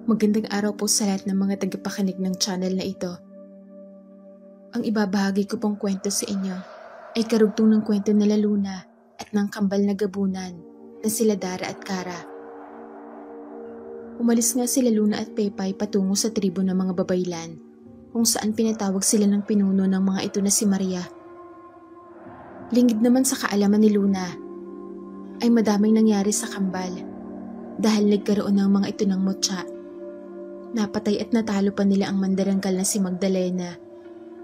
Magandang araw po sa lahat ng mga tagapakinig ng channel na ito. Ang ibabahagi ko pong kwento sa inyo ay karugtong ng kwento nila Luna at ng kambal na gabunan na sila Dara at Kara. Umalis nga sila Luna at Pepay patungo sa tribo ng mga babaylan kung saan pinatawag sila ng pinuno ng mga ito na si Maria. Lingid naman sa kaalaman ni Luna ay madaming nangyari sa kambal dahil nagkaroon ng mga ito ng mutya. Napatay at natalo pa nila ang mandaranggal na si Magdalena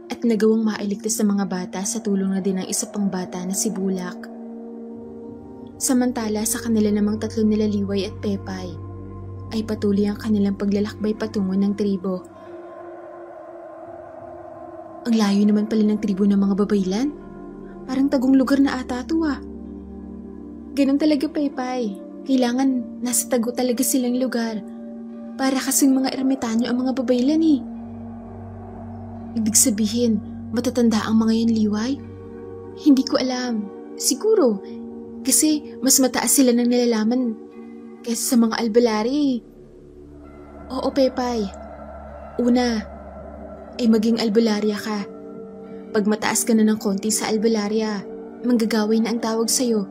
at nagawang mailigtas sa mga bata sa tulong na din ng isa pang bata na si Bulak. Samantala sa kanila namang tatlo nila Liway at Pepay ay patuloy ang kanilang paglalakbay patungo ng tribo. Ang layo naman pala ng tribo ng mga babaylan. Parang tagong lugar na ata ito ah. Ganun talaga Pepay. Kailangan nasa tago talaga silang lugar. Para kasing mga ermitanyo ang mga babaylan eh. Ibig sabihin, matatanda ang mga yan Liway? Hindi ko alam. Siguro, kasi mas mataas sila ng nilalaman kaysa sa mga albularyo. Oo Pepay. Una, ay maging albularya ka. Pag mataas ka na ng konti sa albularya, manggagaway na ang tawag sa'yo.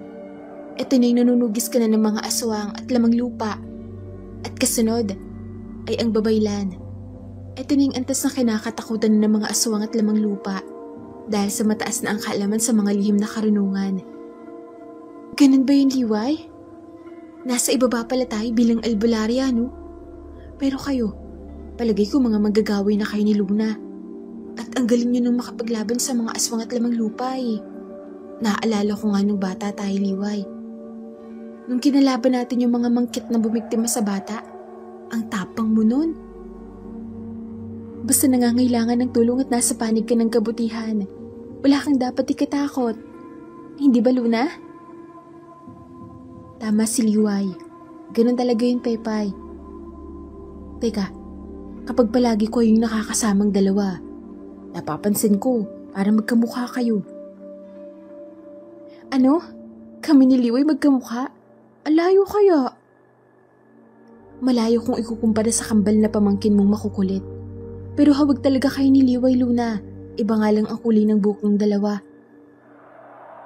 Ito na yung nanunugis ka na ng mga aswang at lamang lupa. At kasunod, ay ang babaylan. Ito na yung antas na kinakatakutan ng mga aswang at lamang lupa dahil sa mataas na ang kaalaman sa mga lihim na karunungan. Ganun ba yun, Liway? Nasa ibaba pala tayo bilang albularya, no? Pero kayo, palagay ko mga manggagaway na kayo ni Luna. At ang galing nyo nung makapaglaban sa mga aswang at lamang lupa eh. Naaalala ko nga nung bata tayo, Liway. Nung kinalaban natin yung mga mangkit na bumiktima sa bata, ang tapang mo nun. Basta nangangailangan ng tulong at nasa panig ka ng kabutihan, wala kang dapat ikatakot. Hindi ba, Luna? Tama si Liway. Ganun talaga yun, Pepay. Teka, kapag palagi ko yung nakakasamang dalawa, napapansin ko para magkamukha kayo. Ano? Kami ni Liway magkamukha? Alayo kaya? Malayo kung ikukumpara sa kambal na pamangkin mong makukulit. Pero hawag talaga kayo ni Liway, Luna. Iba nga lang ang kulay ng buhok ng dalawa.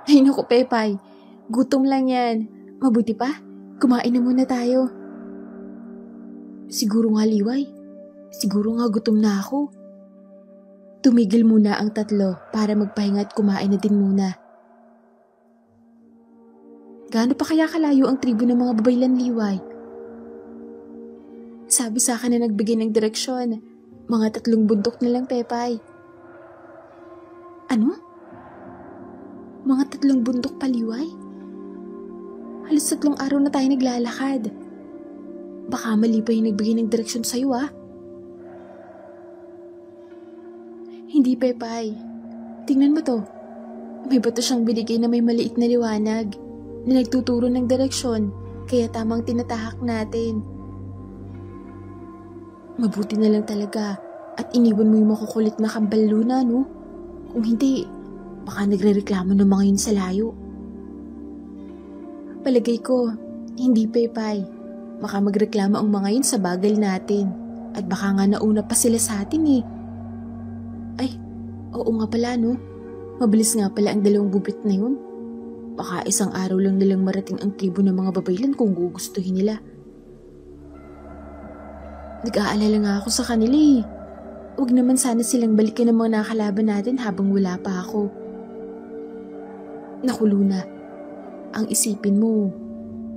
Ay naku, Pepay. Gutom lang yan. Mabuti pa, kumain na muna tayo. Siguro nga, Liway. Siguro nga gutom na ako. Tumigil muna ang tatlo para magpahinga at kumain na din muna. Gaano pa kaya kalayo ang tribo ng mga babaylan, Liway? Sabi sa akin na nagbigay ng direksyon, mga 3 bundok na lang, Pepay. Ano? Mga 3 bundok pa, Liway? Halos 3 araw na tayo naglalakad. Baka mali pa yung nagbigay ng direksyon sa'yo, ah. Hindi, Pepay. Tingnan mo to. May bato siyang binigay na may maliit na liwanag na nagtuturo ng direksyon, kaya tamang tinatahak natin. Mabuti na lang talaga at iniwan mo yung makukulit na kambal, Luna, no? Kung hindi, baka nagrereklamo ng mga yun sa layo. Palagay ko, hindi, Pepay. Baka magreklamo ang mga yun sa bagal natin at baka nga nauna pa sila sa atin eh. Ay, oo nga pala, no? Mabilis nga pala ang 2 gupit na yun. Baka isang araw lang nilang marating ang tribo ng mga babaylan kung gugustuhin nila. Nag-aalala nga ako sa kanila eh. Huwag naman sana silang balikan ng mga nakalaban natin habang wala pa ako. Naku, Luna, ang isipin mo,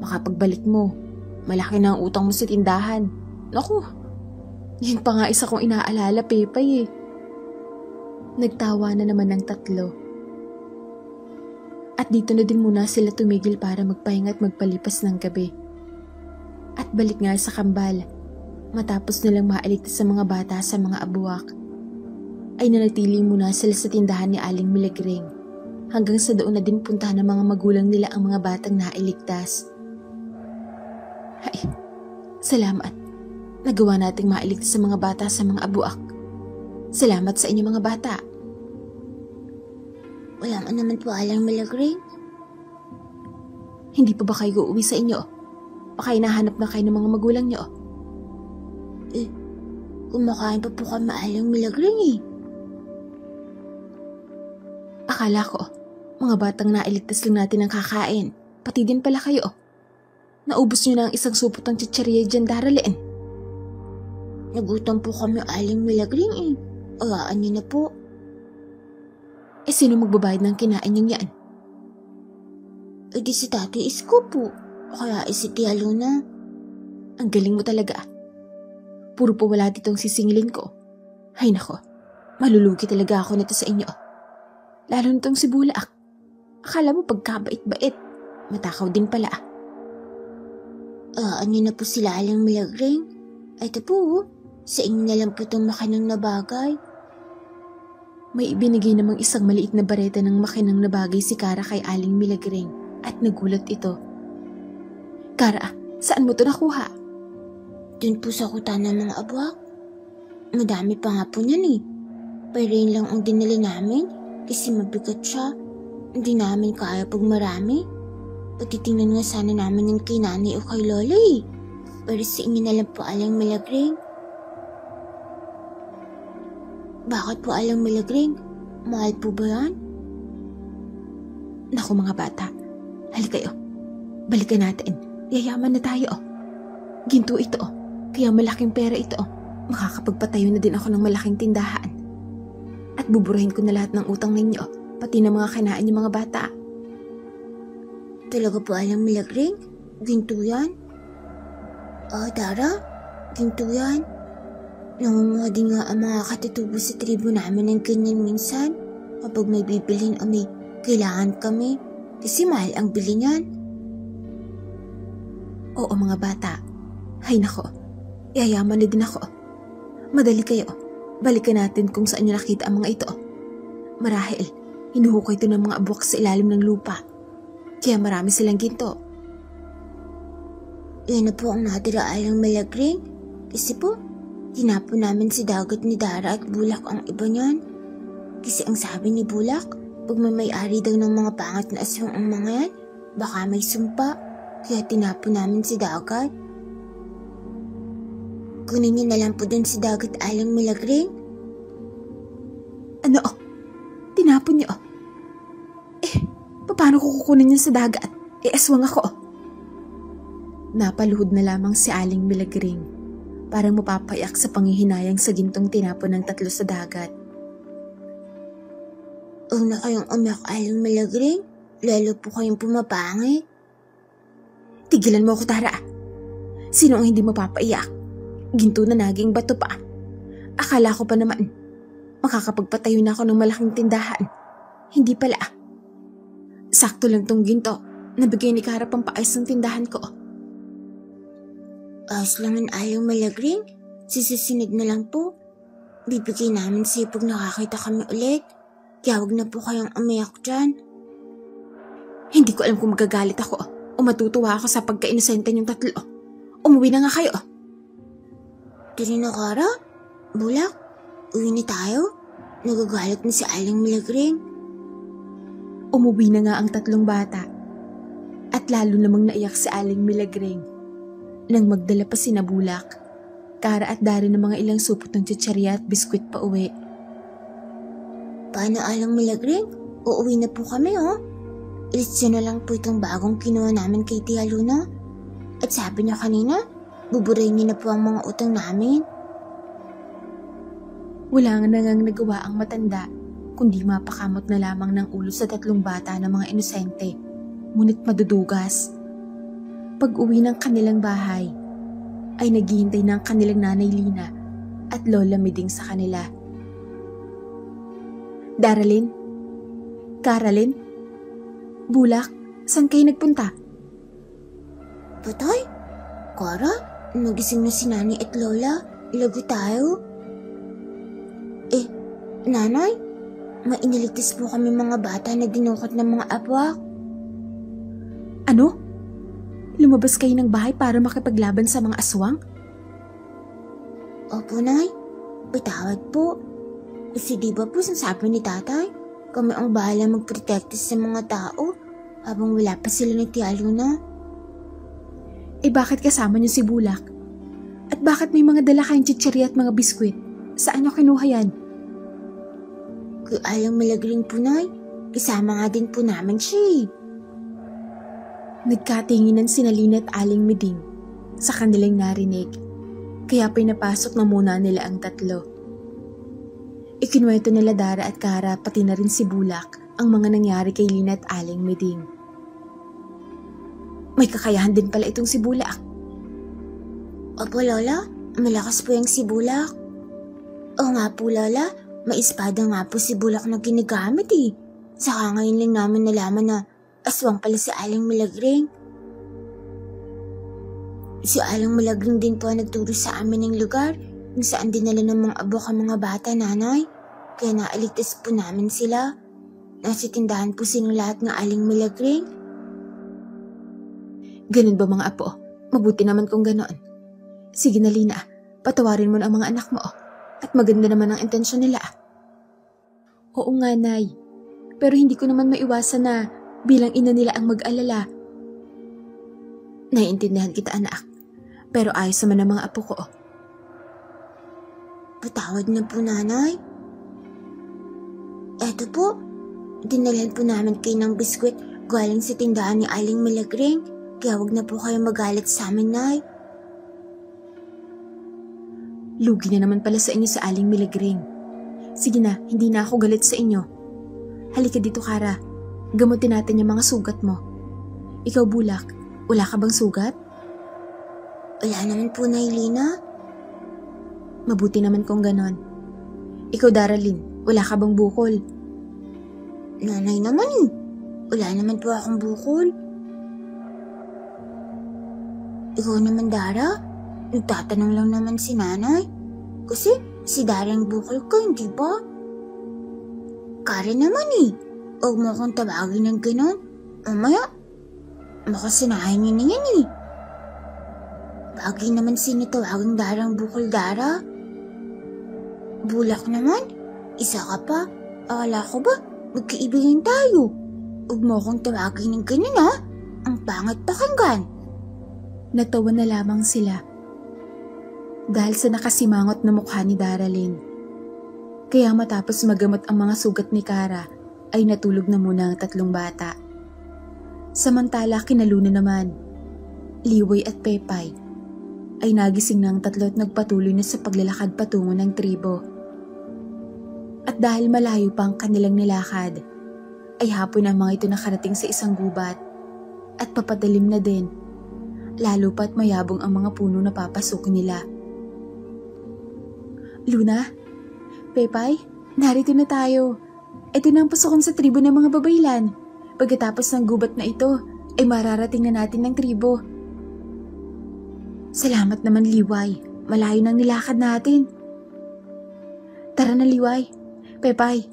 makapagbalik mo, malaki na ang utang mo sa tindahan. Naku, yun pa nga isa kong inaalala, Pepay eh. Nagtawa na naman ng tatlo. At dito na din muna sila tumigil para magpahinga at magpalipas ng gabi. At balik nga sa kambal. Matapos nilang maaligtas sa mga bata sa mga abuwak, ay nanatili muna sila sa tindahan ni Aling Milagring hanggang sa doon na din puntahan ng mga magulang nila ang mga batang nailigtas. Ay, salamat. Nagawa nating mailigtas sa mga bata sa mga abuwak. Salamat sa inyo mga bata. Wala man naman po Aling Milagring. Hindi pa ba kayo uuwi sa inyo? Baka hinahanap na kayo ng mga magulang niyo. Kumakain pa po kami Aling Milagring eh. Akala ko, mga batang nailigtas lang natin ang kakain. Pati din pala kayo. Naubos nyo na ang isang supot ng chichirya dyan, Daralyn. Nagutom po kami Aling Milagring eh. Ayaan niyo na po. Sino magbabayad ng kinain nyo yan? Di si Tatay Isko po. Kaya si Tia Luna. Ang galing mo talaga. Puro po wala ditong sisingilin ko. Ay nako, malulugi talaga ako nito sa inyo. Lalo nitong si Bulak. Akala mo pagkabait-bait. Matakaw din pala. Ano na po sila Aling Milagring? Ito po, sa inyo na lang po itong makinang na bagay. May ibinigay namang isang maliit na bareta ng makinang na bagay si Kara kay Aling Milagring at nagulat ito. Kara, saan mo ito nakuha? Doon po sa kuta ng mga abwak. Madami pa nga po niyan eh. Pero yun lang ang dinala namin kasi mabigat siya. Hindi namin kaya pag marami. Patitingnan nga sana namin yung kay nanay o kay lola eh. Pero sa inyo na lang po Aling Milagring. Bakit po Aling Milagring? Mahal po ba yan? Naku mga bata, halika kayo. Balikan natin. Yayaman na tayo. Ginto ito. Kaya malaking pera ito. Makakapagpatayo na din ako ng malaking tindahan. At buburahin ko na lahat ng utang ninyo, pati na mga kinain ng mga bata. Talaga po Aling Milagring? Ginto yan? Dara? Ginto yan? Nangunguha din nga ang mga katutubo sa tribo namin ng ganyan minsan kapag may bibilhin o may kailangan kami kasi mahal ang bili niyan. Oo mga bata. Hay nako, yayaman na din ako. Madali kayo. Balikan natin kung saan nyo nakita ang mga ito. Marahil, hinuhukay ito ng mga abwak sa ilalim ng lupa. Kaya marami silang ginto. Yan na po ang natira Aling Milagring. Kasi po, tinapon namin si Dagat ni Dara at Bulak ang iba niyan. Kasi ang sabi ni Bulak, pag may-ari daw ng mga pangat na aswang ang mga yan, baka may sumpa. Kaya tinapon namin si Dagat. Kunin niyo na lang po dun si Dagat Aling Milagring. Ano? Tinapon niyo? Paano ko kukunin yan sa dagat? Aswang ako. Napaluhod na lamang si Aling Milagring. Parang mapapayak sa panghihinayang sa gintong tinapon ng tatlo sa dagat. Huwag na kayong umiyak Aling Milagring. Lalo po kayong pumapangit. Tigilan mo ako, Tara. Sino ang hindi mapapaiyak? Ginto na naging bato pa. Akala ko pa naman, makakapagpatayo na ako ng malaking tindahan. Hindi pala. Sakto lang tong ginto. Nabigay ni Kara pang paayos ng tindahan ko. Ayos lang ang Aling Milagring. Sisisinid na lang po. Bibigay namin sa'yo pag nakakita kami ulit. Kaya huwag na po kayong umiyak dyan. Hindi ko alam kung magagalit ako o matutuwa ako sa pagka-inosente niyong tatlo. Umuwi na nga kayo. Tiri na Kara, Bulak, uwi na tayo. Nagagalit na si Aling Milagring. Umuwi na nga ang tatlong bata. At lalo namang naiyak si Aling Milagring. Nang magdala pa sina Bulak, Kara at Dari ng mga ilang supot ng chichirya at biskwit pa uwi. Paano Aling Milagring? Uuwi na po kami Ilis na lang po itong bagong kinuha namin kay Tia Luna. At sabi niya kanina, buburayin niya na po ang mga utang namin. Wala nga nangang nagawa ang matanda, kundi mapakamot na lamang ng ulo sa tatlong bata ng mga inosente, ngunit madudugas. Pag-uwi ng kanilang bahay, ay naghihintay ng kanilang nanay Lina at Lola Miding sa kanila. Daralyn? Karalyn? Bulak? Saan kayo nagpunta? Patay? Kara, nagising na si Nanay at Lola. Ilago tayo. Nanay, mainiligtas po kami mga bata na dinukot ng mga abwak. Ano? Lumabas kayo ng bahay para makipaglaban sa mga aswang? Opo, Nay. Patawad po. Kasi di ba po sabi ni Tatay, kami ang bahala magprotekta sa mga tao habang wala pa sila ni Tia Luna. Bakit kasama niyo si Bulak? At bakit may mga dala kayong chichirya at mga biskwit? Saan nyo kinuha yan? Kay Aling Milagring po, Nay. Kasama nga din po namin siya eh. Nagkatinginan sina Lina at Aling Miding sa kanilang narinig, kaya pinapasok na muna nila ang tatlo. Ikinuwento nila Dara at Kara pati na rin si Bulak ang mga nangyari kay Lina at Aling Miding. May kakayahan din pala itong si Bulak. Opo, Lola. Malakas po yung si Bulak. Oo nga po, Lola. May espada nga po si Bulak na ginagamit eh. Saka ngayon lang namin nalaman na aswang pala si Aling Milagring. Si Aling Milagring din po ang nagturo sa amin ng lugar kung saan dinala ng mga abok ang mga bata, Nanay. Kaya naaligtas po namin sila. Nasa tindahan po silang lahat ng Aling Milagring. Ganun ba mga apo? Mabuti naman kung ganoon. Sige na Lina, patawarin mo na ang mga anak mo at maganda naman ang intensyon nila. Oo nga, Nay. Pero hindi ko naman maiwasan na bilang ina nila ang mag-alala. Naiintindihan kita, anak. Pero ayos naman ang mga apo ko. Patawad na po, Nanay. Eto po, dinalhan po namin kayo ng biskwit galing sa tindahan ni Aling Milagring. Kaya wag na po kayo magalit sa amin, Nay. Lugi na naman pala sa inyo sa Aling Milagring. Sige na, hindi na ako galit sa inyo. Halika dito, Kara. Gamutin natin yung mga sugat mo. Ikaw, Bulak, wala ka bang sugat? Wala naman po, Nay Lina. Mabuti naman kung ganon. Ikaw, Daralyn, wala ka bang bukol? Nanay naman eh. Wala naman po akong bukol. Ikaw naman, Dara. Nagtatanong lang naman si Nanay. Kasi si Dara ang bukol ko, hindi ba? Karen naman eh. Huwag mo akong tawagin ng ganon. Mamaya, makasanayan niyo na yan eh. Bagay naman sinitawagin Darang bukol, Dara. Bulak naman. Isa ka pa. Akala ko ba magkaibigan tayo? Huwag mo akong tawagin ng ganon ha. Ang pangat pakinggan. Natawa na lamang sila dahil sa nakasimangot na mukha ni Daralyn. Kaya matapos magamot ang mga sugat ni Kara, ay natulog na muna ang tatlong bata. Samantala kinalunan naman, Liway at Pepay ay nagising na ang tatlo at nagpatuloy na sa paglalakad patungo ng tribo. At dahil malayo pa ang kanilang nilakad, ay hapon ang mga ito nakarating sa isang gubat at papadalim na din, lalo pa't mayabong ang mga puno na papasok nila. Luna, Pepay, narito na tayo. Ito na ang pasukan sa tribo ng mga babaylan. Pagkatapos ng gubat na ito, ay mararating na natin ng tribo. Salamat naman, Liway. Malayo nang nilakad natin. Tara na, Liway. Pepay.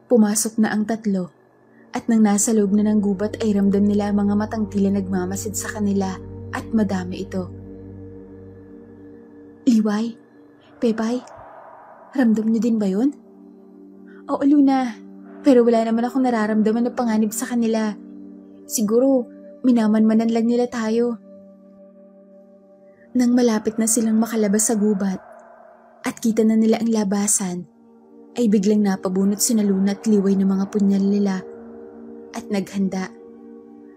Pumasok na ang tatlo at nang nasa loob na ng gubat ay ramdam nila ang mga matang tila nagmamasid sa kanila at madami ito. Liway, Pepay, ramdam niyo din ba yun? Oo, Luna, pero wala naman akong nararamdaman na panganib sa kanila. Siguro, minamanmanan lang nila tayo. Nang malapit na silang makalabas sa gubat at kita na nila ang labasan, ay biglang napabunot sina Luna at Liway ng mga punyal nila at naghanda.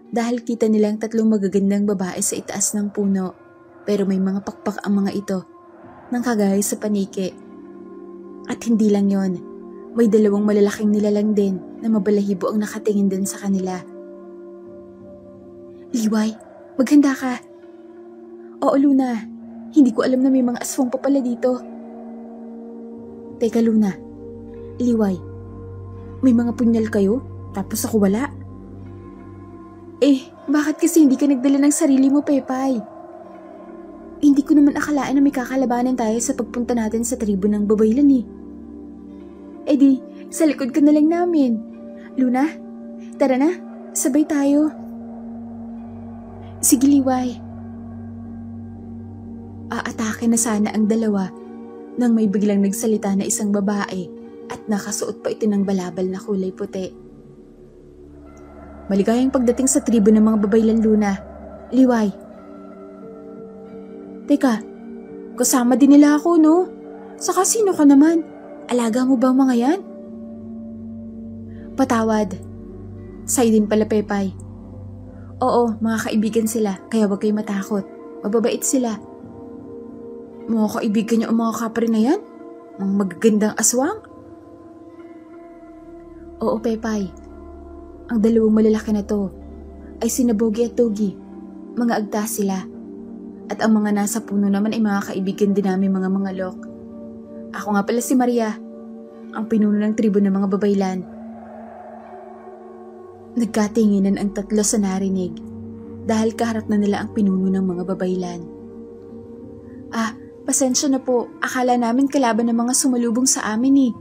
Dahil kita nilang tatlong magagandang babae sa itaas ng puno, pero may mga pakpak ang mga ito nang kagaya sa paniki. At hindi lang yon, may dalawang malalaking nilalang din na mabalahibo ang nakatingin din sa kanila. Liway, maghanda ka. Oo, Luna, hindi ko alam na may mga aswang pa pala dito. Teka, Luna, Liway, may mga punyal kayo tapos ako wala? Bakit kasi hindi ka nagdala ng sarili mo, Pepay? Hindi ko naman akalaan na may kakalabanan tayo sa pagpunta natin sa tribo ng babaylan eh. Di, sa likod ka na lang namin. Luna, tara na, sabay tayo. Sige, Liway. Aatake na sana ang dalawa nang may biglang nagsalita na isang babae at nakasuot pa ito ng balabal na kulay puti. Maligayang pagdating sa tribo ng mga babaylan, Luna. Liway. Teka, kasama din nila ako, no? Saka sino ka naman? Alaga mo ba ang mga yan? Patawad. Sa'yo din pala, Pepay. Oo, mga kaibigan sila, kaya wag kayo matakot. Mababait sila. Mga kaibigan niyo ang mga kapre na yan? Ang magagandang aswang? Oo, Pepay. Ang dalawang malalaki na to ay sina Bogi at Togi. Mga agta sila. At ang mga nasa puno naman ay mga kaibigan din namin mga mangalok. Ako nga pala si Maria, ang pinuno ng tribo ng mga babaylan. Nagkatinginan ang tatlo sa narinig dahil kaharap na nila ang pinuno ng mga babaylan. Ah, pasensya na po. Akala namin kalaban ng mga sumalubong sa amin eh.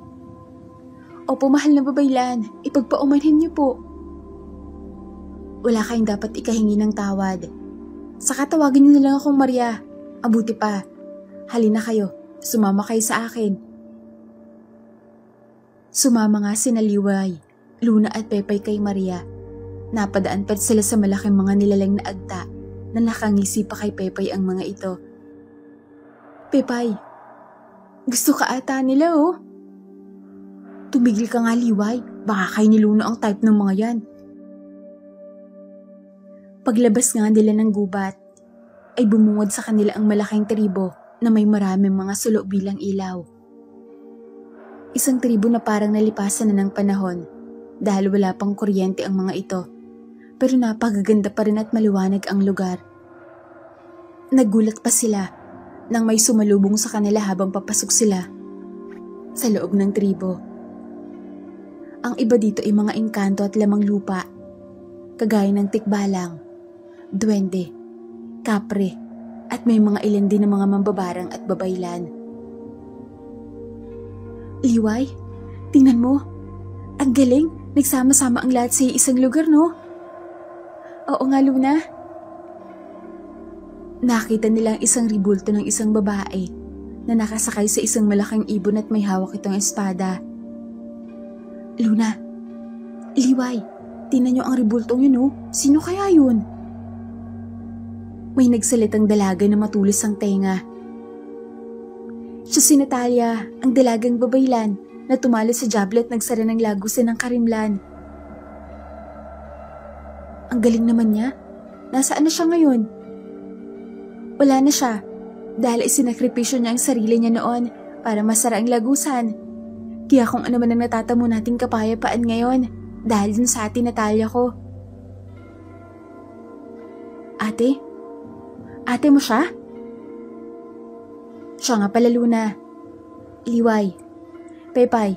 Opo, mahal na babaylan. Ipagpaumanhin niyo po. Wala kayong dapat ikahingi ng tawad. Saka tawagin niyo na lang akong Maria. Abuti pa. Halina kayo. Sumama kayo sa akin. Sumama nga sina Liway, Luna at Pepay kay Maria. Napadaan pa sila sa malaking mga nilalang na agta na nakangisi pa kay Pepay ang mga ito. Pepay, gusto ka ata nila oh. Tumigil ka nga, Liway. Baka kay ni Luna ang type ng mga yan. Paglabas nga nila ng gubat, ay bumungod sa kanila ang malaking tribo na may maraming mga sulo bilang ilaw. Isang tribo na parang nalipasan na ng panahon dahil wala pang kuryente ang mga ito. Pero napakaganda pa rin at maliwanag ang lugar. Nagulat pa sila nang may sumalubong sa kanila habang papasok sila sa loob ng tribo. Ang iba dito ay mga engkanto at lamang lupa, kagaya ng tikbalang, duwende, kapre, at may mga ilan din ng mga mambabarang at babaylan. Liway, tingnan mo. Ang galing, nagsama-sama ang lahat sa isang lugar, no? Oo nga, Luna. Nakita nila ang isang ribulto ng isang babae na nakasakay sa isang malaking ibon at may hawak itong espada. Luna, Liway, tingnan niyo ang ribultong yun, no? Sino kaya yun? May nagsalitang dalaga na matulis ang tenga. Siya si Natalia, ang dalagang babaylan na tumalo sa jablo at nagsara ng lagusan ng karimlan. Ang galing naman niya. Nasaan na siya ngayon? Wala na siya dahil isinakripisyo niya ang sarili niya noon para masara ang lagusan. Kaya kung ano man ang natatamo nating kapayapaan ngayon dahil dun sa atin Natalia ko. Ate? Ate mo siya? Siya nga pala, Luna. Liway. Pepay.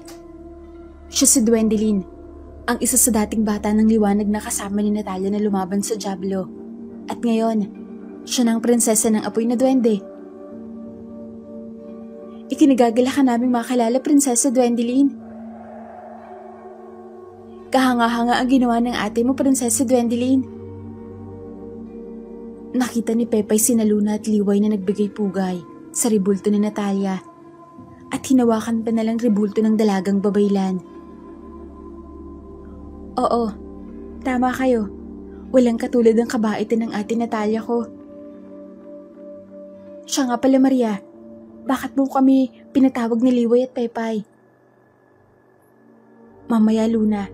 Siya si Duendelin, ang isa sa dating bata ng liwanag na kasama ni Natalia na lumaban sa Diablo. At ngayon, siya ng prinsesa ng apoy na duwende. Ikinagagala ka naming makilala, Prinsesa Duendelin. Kahanga-hanga ang ginawa ng ate mo, Prinsesa Duendelin. Nakita ni Pepay sina Luna at Liway na nagbigay pugay sa ribulto ni Natalia at hinawakan pa nalang ribulto ng dalagang babaylan. Oo, tama kayo. Walang katulad ng kabaitan ng ate Natalia ko. Siya nga pala, Maria. Bakit mo kami pinatawag ni Liway at Pepay? Mamaya, Luna.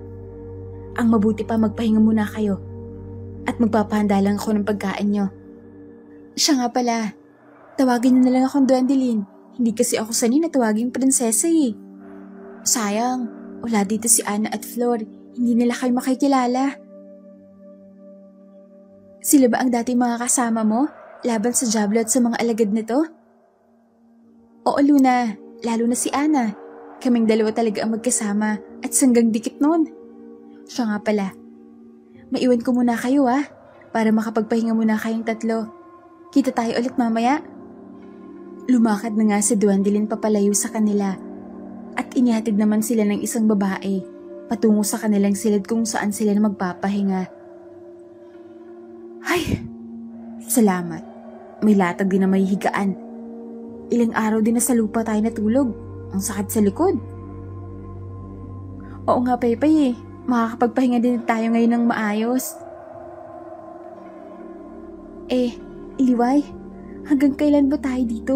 Ang mabuti pa magpahinga muna kayo at magpapahanda lang ako ng pagkain nyo. Siya nga pala. Tawagin niyo na lang akong Duendelin. Hindi kasi ako sanay na tawaging prinsesa eh. Sayang, wala dito si Ana at Flor. Hindi nila kayo makikilala. Sila ba ang dating mga kasama mo laban sa Diablo at sa mga alagad nito? Oo, Luna. Lalo na si Ana. Kaming dalawa talaga ang magkasama at sanggang dikit noon. Siya nga pala. Maiwan ko muna kayo para makapagpahinga muna kayong tatlo. Kita tayo ulit mamaya. Lumakad na nga si Duendelin papalayo sa kanila at inihatid naman sila ng isang babae patungo sa kanilang silid kung saan sila na magpapahinga. Ay, salamat. May latag din na may higaan. Ilang araw din na sa lupa tayo natulog. Ang sakit sa likod. Oo nga, Pepay Makakapagpahinga din tayo ngayon ng maayos. Liway, Hanggang kailan ba tayo dito?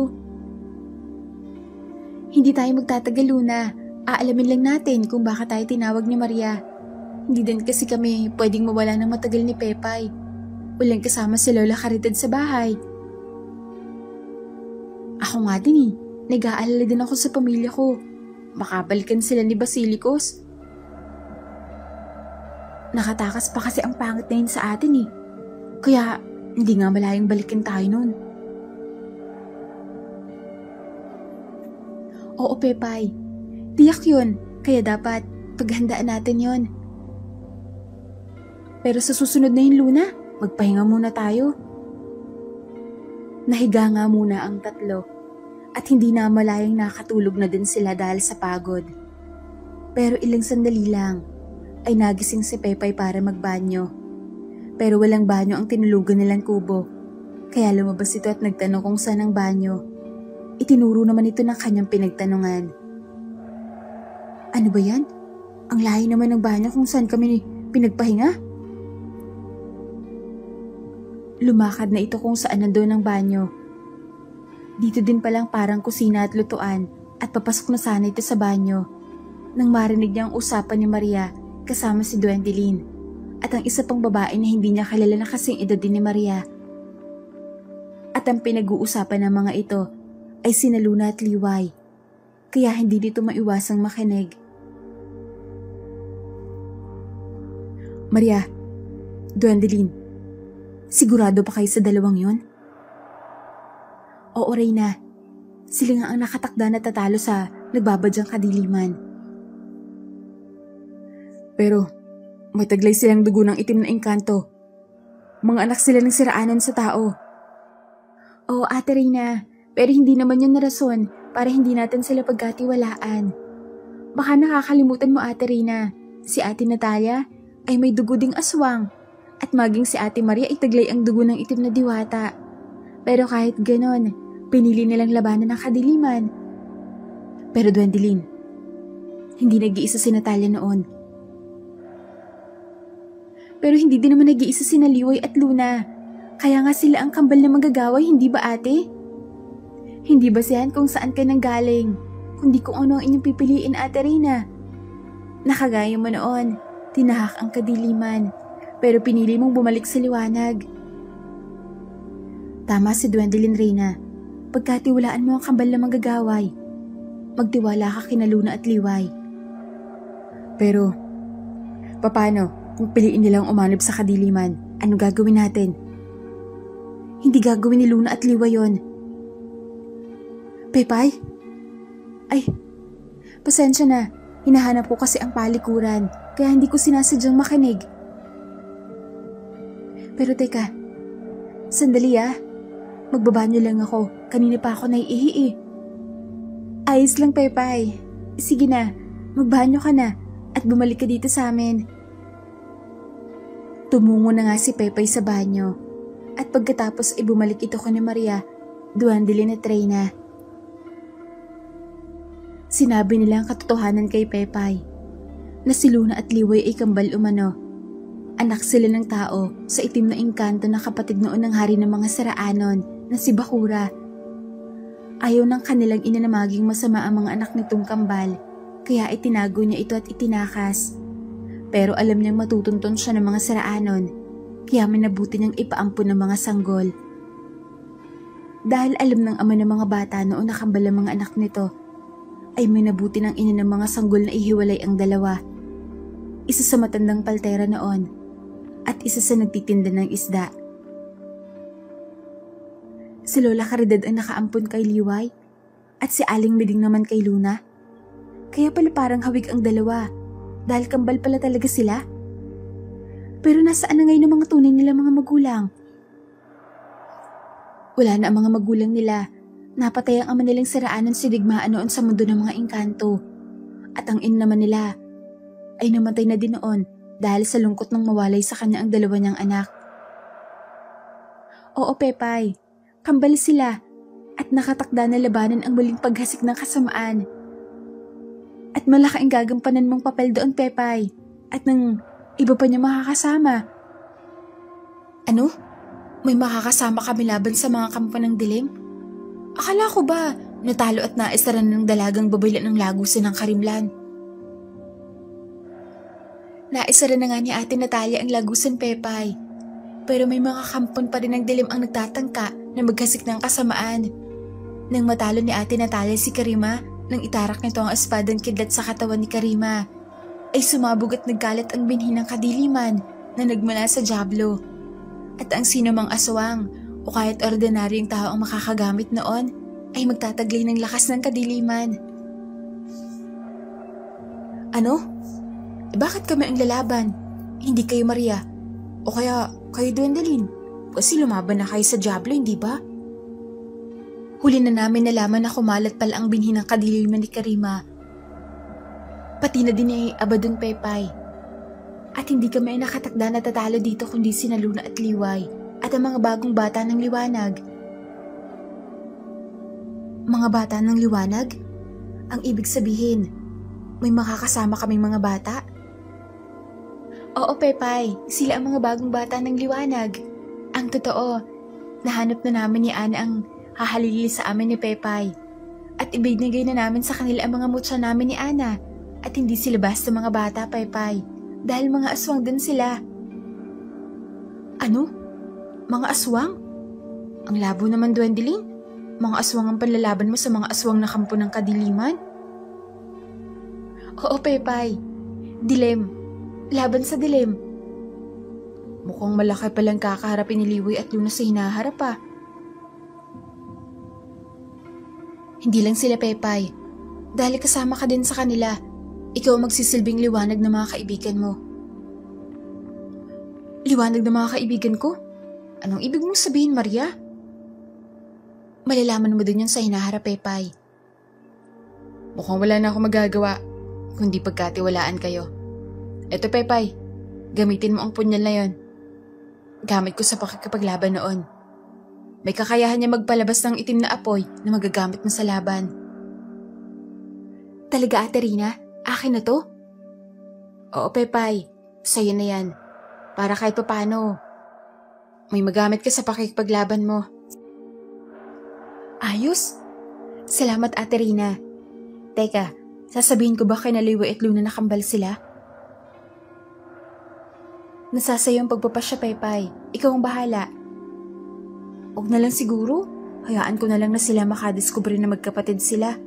Hindi tayo magtatagal, Luna. Aalamin lang natin kung baka tayo tinawag ni Maria. Hindi din kasi kami pwedeng mawala ng matagal ni Pepay. Walang kasama si Lola Caridad sa bahay. Ako nga din eh. Nag-aalala din ako sa pamilya ko. Makabalikan sila ni Basilicos. Nakatakas pa kasi ang pangit na yun sa atin eh. Kaya hindi nga malayang balikin tayo nun. Oo, Pepay. Tiyak yun. Kaya dapat paghandaan natin yun. Pero sa susunod na yun, Luna, magpahinga muna tayo. Nahiga nga muna ang tatlo at hindi na malayang nakatulog na din sila dahil sa pagod. Pero ilang sandali lang ay nagising si Pepay para magbanyo. Pero walang banyo ang tinulugan nilang kubo. Kaya lumabas ito at nagtanong kung saan ang banyo. Itinuro naman ito ng kanyang pinagtanungan. Ano ba yan? Ang layo naman ng banyo kung saan kami pinagpahinga? Lumakad na ito kung saan nandoon ang banyo. Dito din palang parang kusina at lutuan at papasok na sana ito sa banyo nang marinig niya ang usapan ni Maria kasama si Duendelin at ang isa pang babae na hindi niya kilala na kasing edad din ni Maria. At ang pinag-uusapan ng mga ito ay sina Luna at Liway, kaya hindi dito maiwasang makinig. Maria, Duendelin, sigurado pa kayo sa dalawang yon? Oo, Reyna. Sila nga ang nakatakda na tatalo sa nagbabadyang kadiliman. Pero mataglay silang dugo ng itim na engkanto. Mga anak sila ng siraanan sa tao. Oo, Ate Reyna. Pero hindi naman yun na rason para hindi natin sila pagkatiwalaan. Baka nakakalimutan mo, Ate Reyna. Si Ate Natalia ay may dugo ding aswang. At maging si Ate Maria ay taglay ang dugo ng itim na diwata. Pero kahit ganon, pinili nilang labanan ng kadiliman. Pero Duendelin, hindi nag-iisa si Natalia noon. Pero hindi din naman nag-iisa si Liway at Luna. Kaya nga sila ang kambal na manggagaway, hindi ba ate? Hindi basehan kung saan ka nanggaling, kundi kung ano ang inyong pipiliin, Ate Reyna. Nakagaya mo noon, tinahak ang kadiliman. Pero pinili mong bumalik sa liwanag. Tama si Duendelin, Reyna. Pagkatiwalaan mo ang kambal na manggagaway, magtiwala ka kina Luna at Liway. Pero, paano kung piliin nilang umanib sa kadiliman? Ano gagawin natin? Hindi gagawin ni Luna at Liway yon. Pepay? Ay, pasensya na. Hinahanap ko kasi ang palikuran, kaya hindi ko sinasadyang makinig. Pero teka, sandali magbabanyo lang ako. Kanina pa ako naiihi eh. Ayos lang, Pepay. Sige na, magbanyo ka na at bumalik ka dito sa amin. Tumungo na nga si Pepay sa banyo at pagkatapos ay bumalik ito kay Maria, Duendelin at Reyna. Sinabi nila ang katotohanan kay Pepay na si Luna at Liway ay kambal umano. Anak sila ng tao sa itim na engkanto na kapatid noon ng hari ng mga Saraanon na si Bakura. Ayaw ng kanilang ina na maging masama ang mga anak nitong kambal, kaya itinago niya ito at itinakas. Pero alam niyang matutunton siya ng mga Saraanon, kaya minabuti niyang ipaampun ng mga sanggol. Dahil alam ng ama ng mga bata noon na kambal ang mga anak nito, ay minabuti ng ina ng mga sanggol na ihiwalay ang dalawa. Isa sa matandang paltera noon, at isa sa nagtitinda ng isda. Si Lola Caridad ang nakaampun kay Liway at si Aling Meding naman kay Luna. Kaya pala parang hawig ang dalawa dahil kambal pala talaga sila. Pero nasaan na ngayon ang mga tunay nila mga magulang? Wala na ang mga magulang nila. Napatay ang ama nilang Saraanan si Digmaan noon sa mundo ng mga engkanto. At ang ina naman nila ay namatay na din noon dahil sa lungkot ng mawalay sa kanya ang dalawa niyang anak. Oo, Pepay, kambal sila at nakatakda na labanan ang muling paghasik ng kasamaan. At malaki ang gagampanan mong papel doon, Pepay, at ng iba pa niya makakasama. Ano? May makakasama kami laban sa mga kampo ng dilim? Akala ko ba natalo at naisaran ng dalagang babaylan ng lagusan ng Karimlan? Naisara na nga ni Ate Natalia ang lagusan, Pepay. Pero may mga kampon pa rin ng dilim ang nagtatangka na maghasik ng kasamaan. Nang matalo ni Ate Natalia si Karima, nang itarak nito ang espadang kidlat sa katawan ni Karima, ay sumabog at nagkalat ang binhi ng kadiliman na nagmula sa Diablo. At ang sinumang aswang o kahit ordinaryong tao ang makakagamit noon ay magtataglay ng lakas ng kadiliman. Ano? Bakit kami ang lalaban? Hindi kayo Maria? O kaya kayo Gwendolyn? Kasi lumaban na kayo sa Diablo, hindi ba? Huli na namin nalaman na kumalat pala ang binhi ng kadiliman ni Karima. Pati na din ni Abaddon, Pepay. At hindi kami ay nakatakda na tatalo dito kundi sina Luna at Liway at ang mga bagong bata ng liwanag. Mga bata ng liwanag? Ang ibig sabihin, may makakasama kaming mga bata? Oo, Pepay, sila ang mga bagong bata ng liwanag. Ang totoo, nahanap na namin ni Ana ang hahalili sa amin ni Pepay. At ibinigay na namin sa kanila ang mga mutya namin ni Ana. At hindi sila basta mga bata, Pepay, dahil mga aswang din sila. Ano? Mga aswang? Ang labo naman, Gwendolyn. Mga aswang ang panlalaban mo sa mga aswang na kampo ng kadiliman? Oo, Pepay. Dilim. Laban sa dilim. Mukhang malaki palang kakaharapin ni Liway at Luna sa hinaharap pa. Hindi lang sila, Pepay. Dahil kasama ka din sa kanila, ikaw ang magsisilbing liwanag ng mga kaibigan mo. Liwanag ng mga kaibigan ko? Anong ibig mong sabihin, Maria? Malalaman mo din yun sa hinaharap, Pepay. Mukhang wala na ako magagawa, kundi pagkatiwalaan kayo. Eto, Pepay, gamitin mo ang punyal na yon. Gamit ko sa pakikipaglaban noon. May kakayahan niya magpalabas ng itim na apoy na magagamit mo sa laban. Talaga, Ate Rina? Akin na to? Oo, Pepay, sa'yo na yan. Para kahit paano, may magamit ka sa pakikipaglaban mo. Ayos. Salamat, Ate Rina. Teka, sasabihin ko ba kay Liway at Luna na kambal sila? Nasasayo ang pagpapasya, Pepay. Ikaw ang bahala. Huwag na lang siguro. Hayaan ko na lang na sila makadiskubre na magkapatid sila.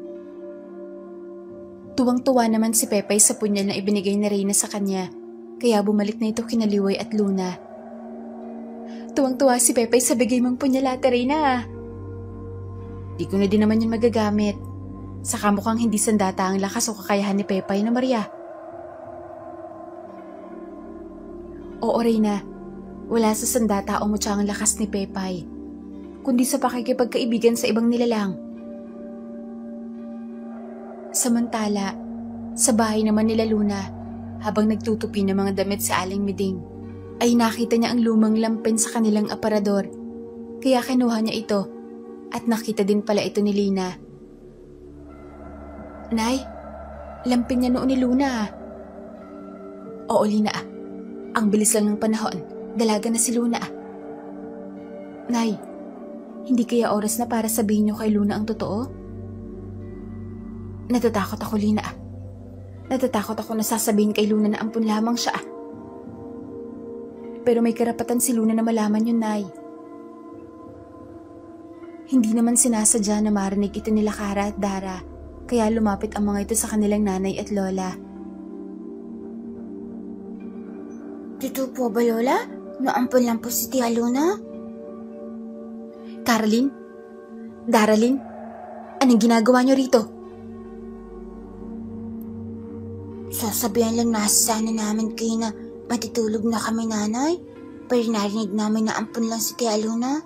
Tuwang-tuwa naman si Pepay sa punyal na ibinigay ni Reyna sa kanya, kaya bumalik na ito kina Liway at Luna. Tuwang-tuwa si Pepay sa bigay mong punyal, Ate Reyna. Di ko na din naman yun magagamit. Saka mukhang hindi sandata ang lakas o kakayahan ni Pepay na Maria. Oo, Reyna. Wala sa sandata o mutya ang lakas ni Pepay, kundi sa pakikipagkaibigan sa ibang nilalang. Samantala, sa bahay naman nila Luna, habang nagtutupi ng mga damit sa Aling Miding, ay nakita niya ang lumang lampin sa kanilang aparador. Kaya kinuha niya ito at nakita din pala ito ni Lina. Nay, lampin niya noon ni Luna. Oo, Lina. Ang bilis lang ng panahon, dalaga na si Luna. Nay, hindi kaya oras na para sabihin niyo kay Luna ang totoo? Natatakot ako, Lina. Natatakot ako na sasabihin kay Luna na ampun lamang siya. Pero may karapatan si Luna na malaman yun, Nay. Hindi naman sinasadya na marinig ito nila Kara at Dara, kaya lumapit ang mga ito sa kanilang nanay at lola. Totoo po ba, Lola? Naampun lang po si Tia Luna? Caroline? Daralyn? Anong ginagawa niyo rito? Sasabihan lang nasa sana namin kayo na matutulog na kami, Nanay. Pero narinig namin na ampun lang si Tia Luna.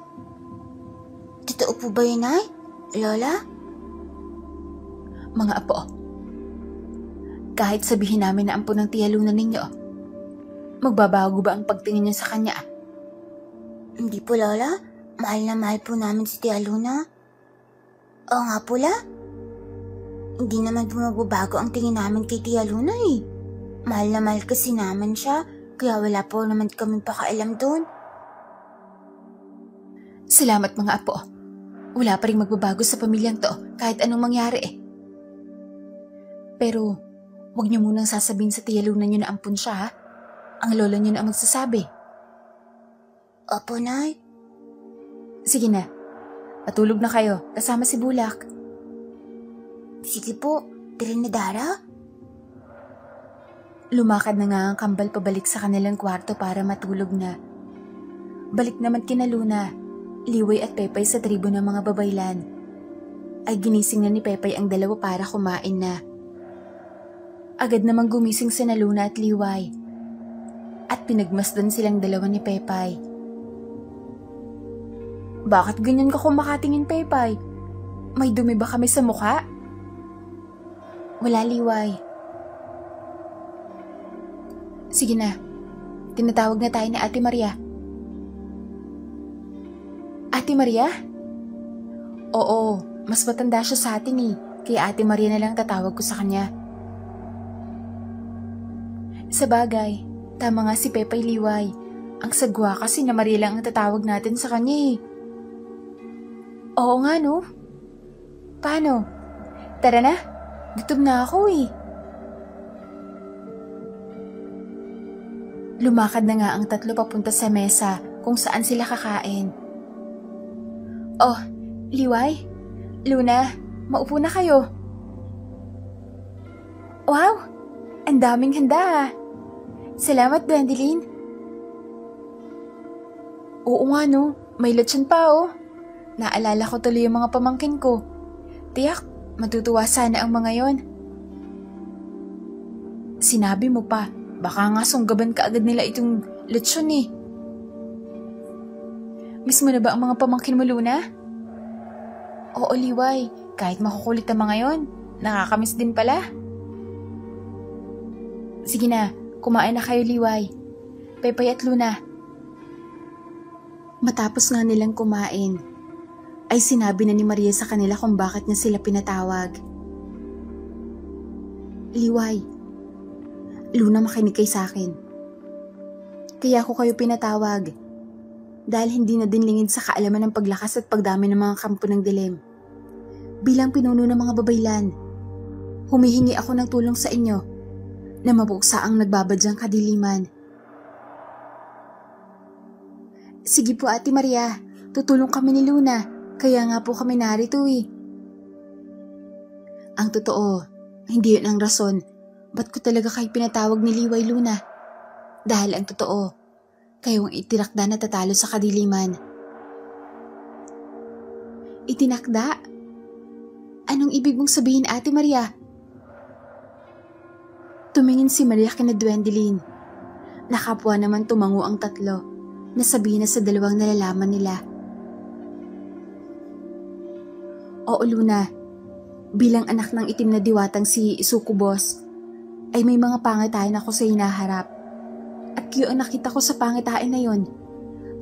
Totoo po ba yun, Nay? Lola? Mga apo, kahit sabihin namin na ampun ng Tia Luna ninyo, magbabago ba ang pagtingin niya sa kanya? Hindi po, Lola. Mahal na mahal po namin si Tia Luna. Oo nga po, La. Hindi naman po magbabago ang tingin namin kay Tia Luna eh. Mahal na mahal kasi namin siya, kaya wala po naman kami pakailam doon. Salamat mga apo. Wala pa rin magbabago sa pamilyang to kahit anong mangyari eh. Pero, huwag niyo munang sasabihin sa tiya Luna niyo na ampun siya ha. Ang lola niyo na ang magsasabi. Opo, Nay. Sige na, patulog na kayo kasama si Bulak. Sige po, Trinidara. Lumakad na nga ang kambal pabalik sa kanilang kwarto para matulog na. Balik naman kina Luna, Liway at Pepay sa tribo ng mga babaylan. Ay ginising na ni Pepay ang dalawa para kumain na. Agad namang gumising sina Luna at Liway. At pinagmasdan silang dalawa ni Pepay. Bakit ganyan ka kumakatingin, Pepay? May dumi ba kami sa mukha? Wala, Liway. Sige na, tinatawag na tayo ni Ate Maria. Ate Maria? Oo, mas matanda siya sa atin eh. Kaya Ate Maria na lang tatawag ko sa kanya. Sa bagay, tama nga si Pepay, Liway. Ang sagwa kasi na Maria lang ang tatawag natin sa kanya eh. Oo nga no? Paano? Tara na, gutom na ako eh. Lumakad na nga ang tatlo papunta sa mesa kung saan sila kakain. Oh, Liway, Luna, maupo na kayo. Wow, ang daming handa ah. Salamat, Dandelion. Oo nga no, may lechon pa oh. Naalala ko tuloy yung mga pamangkin ko. Tiyak, matutuwa sana ang mga yon. Sinabi mo pa, baka nga sunggaban ka agad nila itong lechon eh. Miss mo na ba ang mga pamangkin mo, Luna? Oo, Liway, kahit makukulit ang mga yon, nakakamiss din pala. Sige na, kumain na kayo, Liway. Pepay at Luna. Matapos nga nilang kumain, ay sinabi na ni Maria sa kanila kung bakit niya sila pinatawag. Liway, Luna, makinig kayo sa akin. Kaya ako kayo pinatawag dahil hindi na din lingid sa kaalaman ng paglakas at pagdami ng mga kampo ng dilim. Bilang pinuno ng mga babaylan, humihingi ako ng tulong sa inyo na mabuksa ang nagbabadyang kadiliman. Sige po, Ate Maria, tutulong kami ni Luna, kaya nga po kami narito eh. Ang totoo, hindi yun ang rason. Ba't ko talaga kayo pinatawag ni Liway, Luna? Dahil ang totoo, kayo ang itinakda na tatalo sa kadiliman. Itinakda? Anong ibig mong sabihin, Ate Maria? Tumingin si Maria kina Dandelion. Nakapwa naman tumango ang tatlo. Nasabihin na sa dalawang nalalaman nila. Oo, Luna. Bilang anak ng itim na diwatang si Sucubus, ay may mga pangitain ako sa hinaharap. At yun ang nakita ko sa pangitain na yon,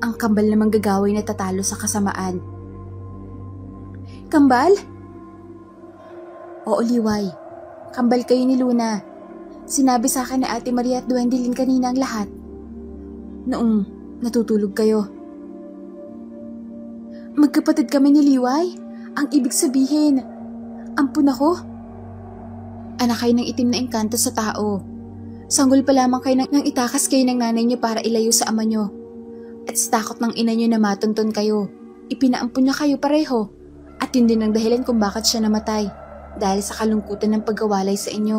ang kambal na manggagaway na tatalo sa kasamaan. Kambal? Oo, Liway. Kambal kayo ni Luna. Sinabi sa akin na Ate Maria at Dandelion kanina ang lahat. Noong natutulog kayo. Magkapatid kami ni Liway? Ang ibig sabihin, ampun ako? Anak kayo ng itim na engkanto sa tao. Sanggol pa lamang kayo nang itakas kayo ng nanay niyo para ilayo sa ama niyo. At sa takot ng ina niyo na matunton kayo, ipinaampun niya kayo pareho. At yun din ang dahilan kung bakit siya namatay, dahil sa kalungkutan ng pagkawalay sa inyo.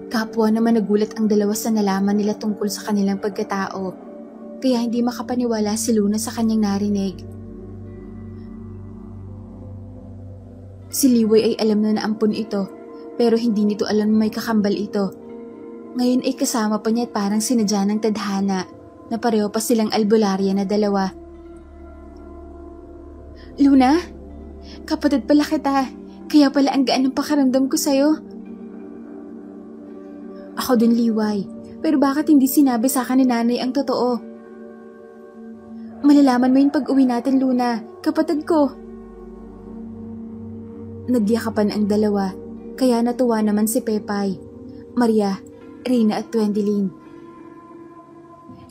Kapwa naman nagulat ang dalawa sa nalaman nila tungkol sa kanilang pagkatao, kaya hindi makapaniwala si Luna sa kanyang narinig. Si Liway ay alam na ampun ito, pero hindi nito alam na may kakambal ito. Ngayon ay kasama pa niya at parang sinadya ng tadhana na pareho pa silang albularya na dalawa. Luna, kapatid pala kita, kaya pala ang gaan ng pakaramdam ko sa'yo. Ako din, Liway, pero bakit hindi sinabi sa akin ni nanay ang totoo? Malalaman mo yun pag uwi natin, Luna, kapatid ko. Nagyakapan ang dalawa, kaya natuwa naman si Pepay, Maria, Reyna at Dandelion.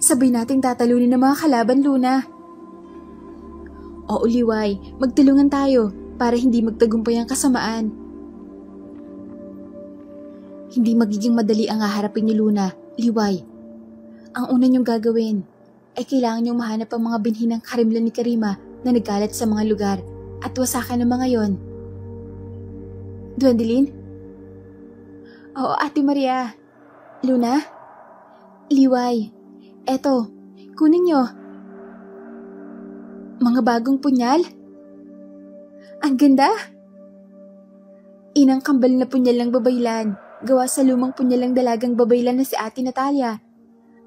Sabay nating tatalunin ng mga kalaban, Luna. Oo, Liway, magtulungan tayo para hindi magtagumpay ang kasamaan. Hindi magiging madali ang haharapin ni Luna, Liway. Ang una niyong gagawin ay kailangan niyong mahanap ang mga binhi ng karimlan ni Karima na nagkalat sa mga lugar at wasakan ng mga yon. Gwendolyn? Oo, Ate Maria. Luna? Liway, eto, kunin niyo. Mga bagong punyal? Ang ganda! Inang kambal na punyal ng babaylan, gawa sa lumang punyal ng dalagang babaylan na si Ate Natalia.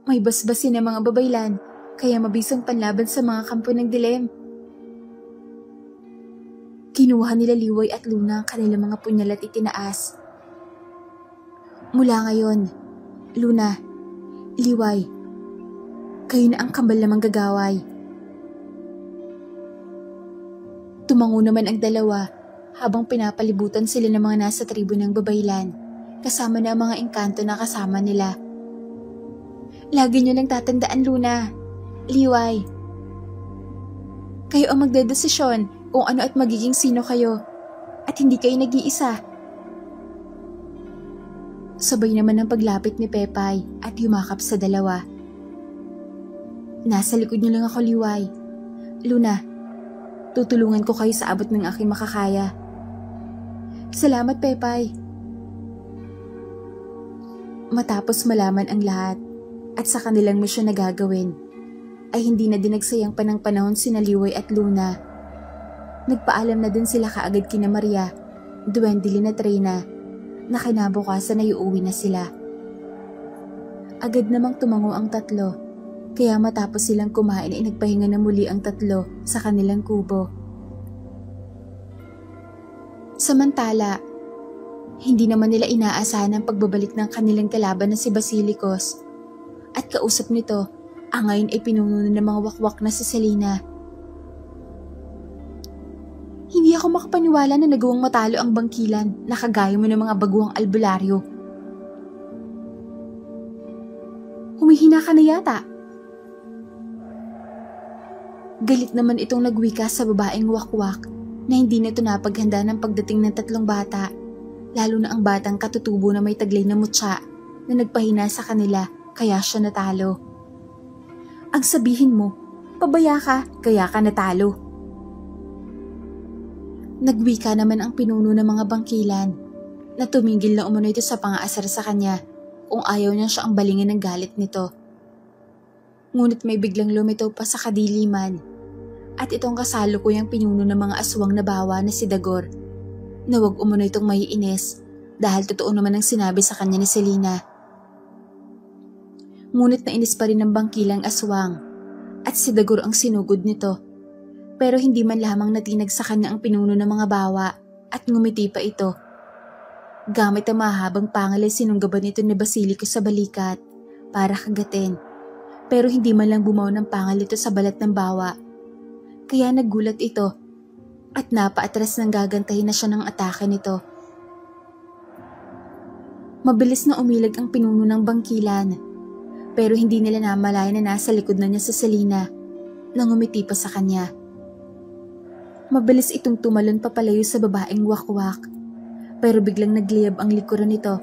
May basbasin na mga babaylan, kaya mabisang panlaban sa mga kampo ng dilim. Kinuha nila Liway at Luna ang kanilang mga punyal at itinaas. Mula ngayon, Luna, Liway, kayo na ang kambal na manggagaway. Tumango naman ang dalawa habang pinapalibutan sila ng mga nasa tribo ng babaylan, kasama na ang mga engkanto na kasama nila. Lagi niyo lang tatandaan, Luna, Liway. Kayo ang magdedesisyon kung ano at magiging sino kayo, at hindi kayo nag-iisa. Sabay naman ang paglapit ni Pepay at yumakap sa dalawa. Nasa likod niyo lang ako, Liway. Luna, tutulungan ko kayo sa abot ng aking makakaya. Salamat, Pepay. Matapos malaman ang lahat at sa kanilang misyon na gagawin, ay hindi na dinagsayang pa ng panahon sina Liway at Luna. Nagpaalam na din sila kaagad kina Maria, Gwendolyn at Reyna na kinabukasan ay uuwi na sila. Agad namang tumango ang tatlo. Kaya matapos silang kumain ay nagpahinga na muli ang tatlo sa kanilang kubo. Samantala, hindi naman nila inaasahan ang pagbabalik ng kanilang kalaban na si Basilicos. At kausap nito, ang ngayon ay pinuno ng mga wakwak na si Selena. Hindi ako makapaniwala na nagawang matalo ang bangkilan na kagaya mo ng mga baguhang albularyo. Humihina ka na yata. Galit naman itong nagwika sa babaeng wakwak na hindi nito napaghanda ng pagdating ng tatlong bata, lalo na ang batang katutubo na may taglay na mutya na nagpahina sa kanila kaya siya natalo. Ang sabihin mo, pabaya ka kaya ka natalo. Nagwika naman ang pinuno ng mga bangkilan na tumigil na umano ito sa pangaasar sa kanya kung ayaw niya siya ang balingin ng galit nito. Ngunit may biglang lumitaw pa sa kadiliman at itong kasalukuyang pinuno ng mga aswang na bawa na si Dagor na wag umano itong maiinis dahil totoo naman ang sinabi sa kanya ni Selena. Ngunit nainis pa rin ng bangkilang aswang at si Dagor ang sinugod nito, pero hindi man lamang natinag sa kanya ang pinuno ng mga bawa at ngumiti pa ito. Gamit ang mahabang pangal ay sinunggaban nito ni Basilicos sa balikat para kagatin. Pero hindi man lang bumaw ng pangal ito sa balat ng bawa. Kaya nagulat ito at napaatras nang gagantahin na siya ng atake nito. Mabilis na umilag ang pinuno ng bangkilan, pero hindi nila namalayan na nasa likod na niya sa Selena nang umiti pa sa kanya. Mabilis itong tumalon papalayo sa babaeng wakwak, pero biglang nagliyab ang likuran nito,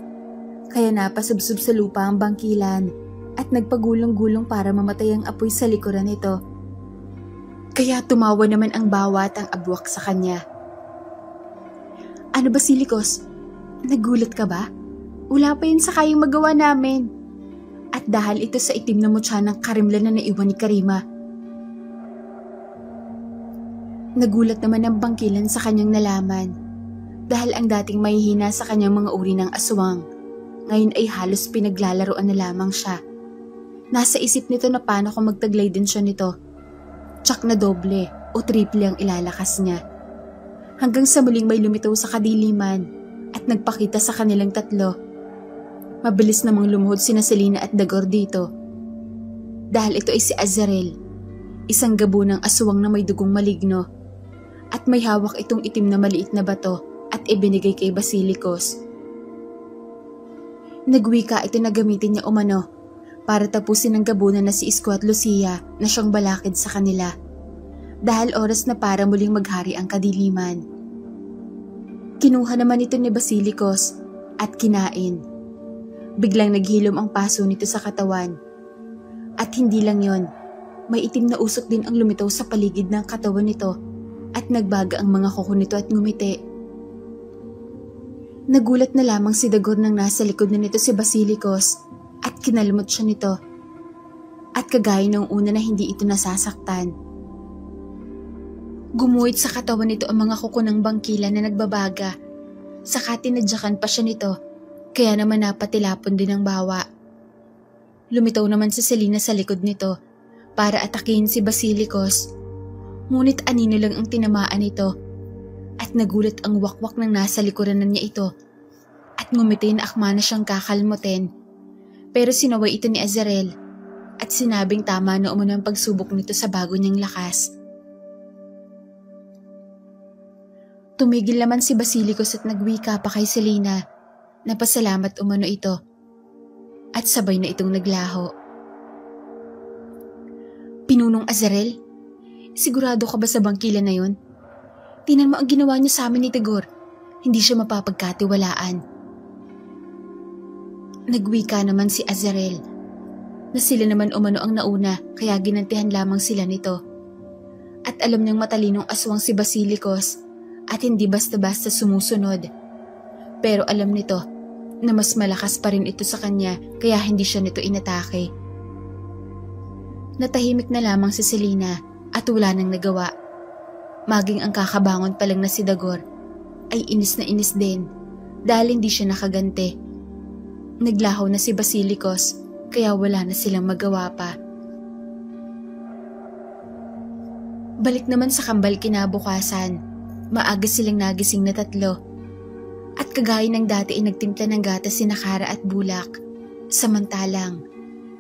kaya napasubsob sa lupa ang bangkilan at nagpagulong-gulong para mamatay ang apoy sa likuran nito. Kaya tumawa naman ang bawa at ang abwak sa kanya. Ano, Basilicos? Nagulat ka ba? Wala pa yun sa kayang magawa namin. At dahil ito sa itim na mutya ng karimlan na naiwan ni Karima. Nagulat naman ang bangkilan sa kanyang nalaman dahil ang dating mahihina sa kanyang mga uri ng aswang, ngayon ay halos pinaglalaroan na lamang siya. Nasa isip nito na paano kung magtaglay din siya nito. Tsak na doble o triple ang ilalakas niya. Hanggang sa muling may lumitaw sa kadiliman at nagpakita sa kanilang tatlo. Mabilis namang lumuhod sina Selena at Dagor dito. Dahil ito ay si Azarel, isang gabo ng aswang na may dugong maligno. At may hawak itong itim na maliit na bato at ibinigay kay Basilicos. Nagwika ito na gamitin niya umano para tapusin ang gabunan na si Isko at Lucia na siyang balakid sa kanila. dahil oras na para muling maghari ang kadiliman. Kinuha naman ito ni Basilicos at kinain. Biglang naghilom ang paso nito sa katawan. At hindi lang yon, may itim na usok din ang lumitaw sa paligid ng katawan nito at nagbaga ang mga kuko nito at ngumiti. Nagulat na lamang si Dagor nang nasa likod na nito si Basilicos at kinalmot siya nito. At kagaya ng una na hindi ito nasasaktan. Gumuhit sa katawan nito ang mga kuko ng bangkila na nagbabaga. Saka tinadyakan pa siya nito, kaya naman napatilapon din ang bawa. Lumitaw naman si Selena sa likod nito para atakihin si Basilicos. Ngunit anino lang ang tinamaan nito at nagulat ang wakwak ng nasa likuran niya ito at ngumiti na akma na siyang kakalmutin. Pero sinaway ito ni Azarel at sinabing tama na umano ang pagsubok nito sa bago niyang lakas. Tumigil naman si Basilicos at nagwika pa kay Selena na pasalamat umano ito at sabay na itong naglaho. Pinunong Azarel, sigurado ka ba sa bangkila na yon? Tinan mo ang ginawa niya sa amin ni Dagor. Hindi siya mapapagkatiwalaan. Nagwika naman si Azarel na sila naman umano ang nauna kaya ginantihan lamang sila nito. At alam niyang matalinong aswang si Basilicos at hindi basta-basta sumusunod. Pero alam nito na mas malakas pa rin ito sa kanya kaya hindi siya nito inatake. Natahimik na lamang si Selena at wala nang nagawa. Maging ang kakabangon pa lang na si Dagor ay inis na inis din dahil hindi siya nakagante. Naglaho na si Basilicos kaya wala na silang magawa pa. Balik naman sa kambal kinabukasan, maaga silang nagising na tatlo. At kagaya ng dati ay nagtimpla ng gatas si Nakara at Bulak. Samantalang,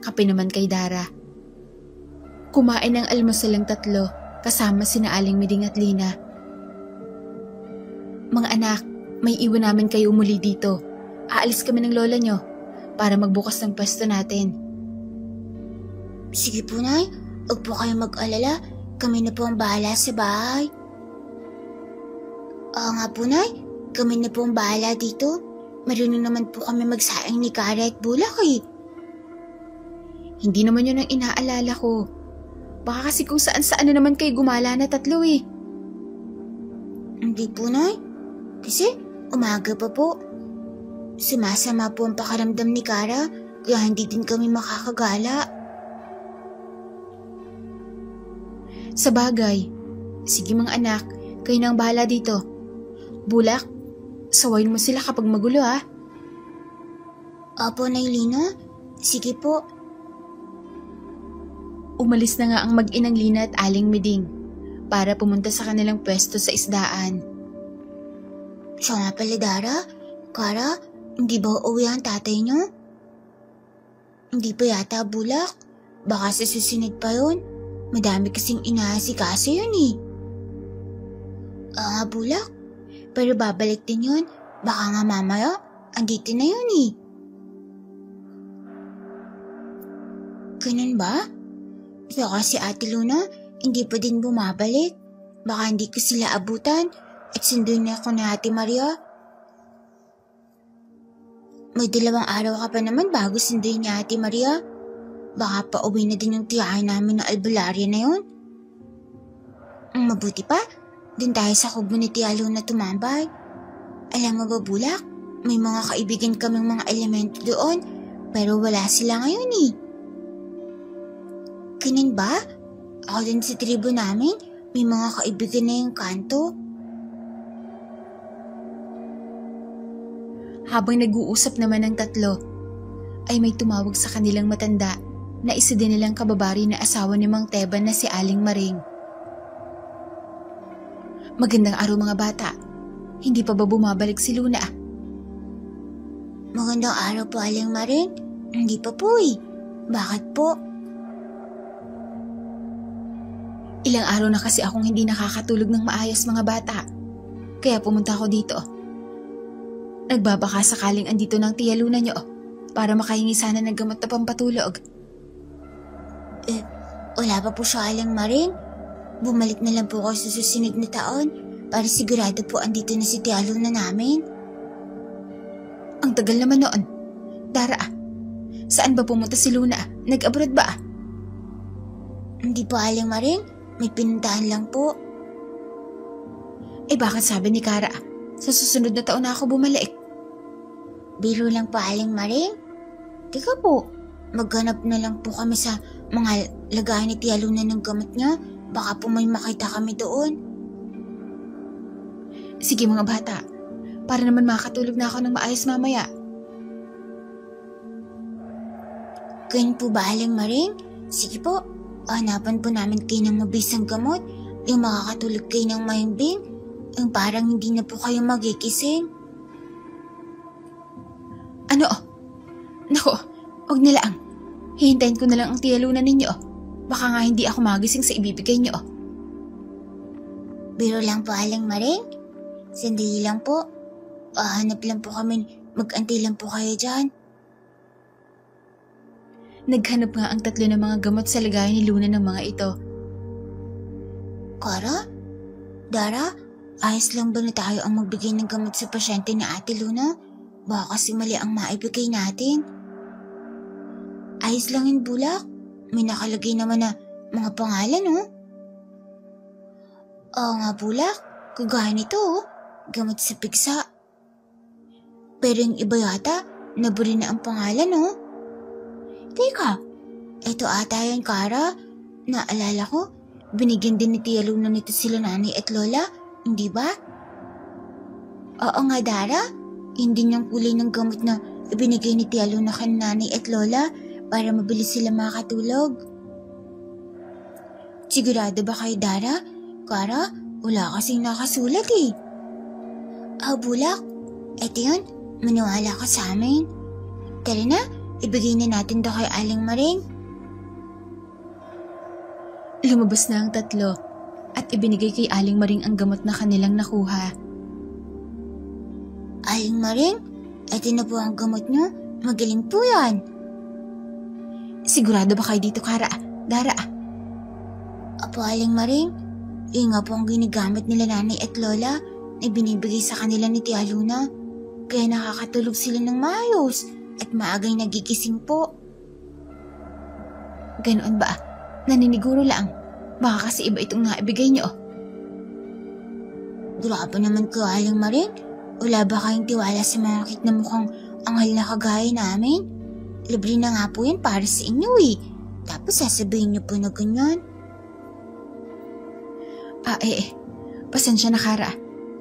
kape naman kay Dara. Kumain ng almusal ang tatlo kasama sina Aling Miding at Lina. Mga anak, may iwan namin kayo muli dito. Aalis kami ng lola nyo para magbukas ng pwesto natin. Sige po, Nay. Huwag po kayong mag-alala. Kami na po ang bahala sa bahay. Oo nga po, Nay. Kami na po ang bahala dito. Marunong naman po kami magsaing ni Kara at Bulak eh. Hindi naman yun ang inaalala ko. Baka kasi kung saan-saan na naman kayo gumala na tatlo eh. Hindi po, Nay. Kasi umaga pa po. Sumasama po ang pakaramdam ni Kara kaya hindi din kami makakagala. Sa bagay, sige mga anak, kayo na ang bahala dito. Bulak, sawayin mo sila kapag magulo ha. Opo, Nay Lina. Sige po. Umalis na nga ang mag-inang Lina at Aling Miding para pumunta sa kanilang pwesto sa isdaan. Siya nga pala, Dara. Kara, hindi ba uuwi ang tatay niyo? Hindi pa yata, Bulak. Baka sa susunod pa yun. Madami kasing inaasikaso yun eh. Bulak. Pero babalik din yun. Baka nga mamaya, andito na yun eh. Ganun ba? Baka si Ate Luna, hindi pa din bumabalik. Baka hindi ko sila abutan at sunduin na ako na Ate Maria. May 2 araw ka pa naman bago sunduin ni Ate Maria. Baka pa uwi na din yung tiyahin namin ng albularya na yun. Mabuti pa, din tayo sa kubo ni Tia Luna tumambay. Alam mo ba, Bulak, may mga kaibigan kaming mga elemento doon, pero wala sila ngayon eh. Ganun ba? Ako din sa tribo namin, may mga kaibigan na yung kanto. Habang nag-uusap naman ng tatlo, ay may tumawag sa kanilang matanda na isa din nilang kababari na asawa ni Mang Teban na si Aling Maring. Magandang araw mga bata. Hindi pa ba bumabalik si Luna? Magandang araw po, Aling Maring. Hindi pa po eh. Bakit po? Ilang araw na kasi akong hindi nakakatulog ng maayos mga bata. Kaya pumunta ako dito. Nagbabaka sakaling andito ng Tia Luna nyo para makahingi sana ng gamot na pampatulog. Wala pa po siya, Aling Maring. bumalik na lang po ako sa susunod na taon para sigurado po andito na si Tia Luna namin. Ang tagal naman noon. Dara, saan ba pumunta si Luna? Nag-abroad ba? Hindi po, Aling Maring. May pinuntahan lang po. Bakit sabi ni Kara, sa susunod na taon na ako bumalik? Biro lang po, Aling Maring. Teka po, maghanap na lang po kami sa mga lagayan ni Tia Luna ng gamot niya. Baka po may makita kami doon. Sige mga bata, para naman makatulog na ako ng maayos mamaya. Ganyan po ba, Aling Maring? Sige po, hanapan po namin kayo ng mabisang gamot, yung makakatulog kayo ng mahimbing, yung parang hindi na po kayo magkikising. Ano? Nako, huwag na lang. Hihintayin ko na lang ang Tia Luna ninyo. Baka nga hindi ako magising sa ibibigay niyo. Biro lang po, Aling Maring. Sandali lang po. Hanap lang po kami. Mag-antay lang po kayo dyan. Naghanap nga ang 3 ng mga gamot sa lagayan ni Luna ng mga ito. Kara? Dara? Ayos lang ba na tayo ang magbigay ng gamot sa pasyente ni Ate Luna? Baka kasi mali ang maibigay natin. Ayos lang yun, Bulak. May nakalagay naman na mga pangalan, oh. Oo nga, Bulak. Kagaya nito, oh. Gamot sa pigsa. Pero yung iba yata, naburi na ang pangalan, oh. Teka, eto ata yan, Kara. Naalala ko, binigyan din ni Tia Luna nito sila nanay at lola, hindi ba? Oo nga, Dara. Hindi niyang kulay ng gamot na ibinigay ni Tia Luna kay nanay at lola para mabilis sila makatulog. Sigurado ba kayo, Dara? Kara, wala kasing nakasulat eh. Bulak, eto yun, maniwala ka sa amin. Tara na, ibigay na natin daw kay Aling Maring. Lumabas na ang 3 at ibinigay kay Aling Maring ang gamot na kanilang nakuha. Aling Maring, eto na po ang gamot niyo. Magaling po yan. Sigurado ba kayo dito, Kara? Dara? Apo, Aling Maring, yun nga po ang ginagamit nila nanay at lola na binibigay sa kanila ni Tia Luna. Kaya nakakatulog sila ng maayos at maagang nagigising po. Ganoon ba? Naniniguro lang. Baka kasi iba itong naibigay niyo. Grabe naman ko, Aling Maring. Wala ba kayong tiwala sa mga kit na mukhang anghel na kagaya namin? Libre na nga po yan para sa inyo eh. Tapos sasabihin niyo po na ganyan. Pasensya na, Kara.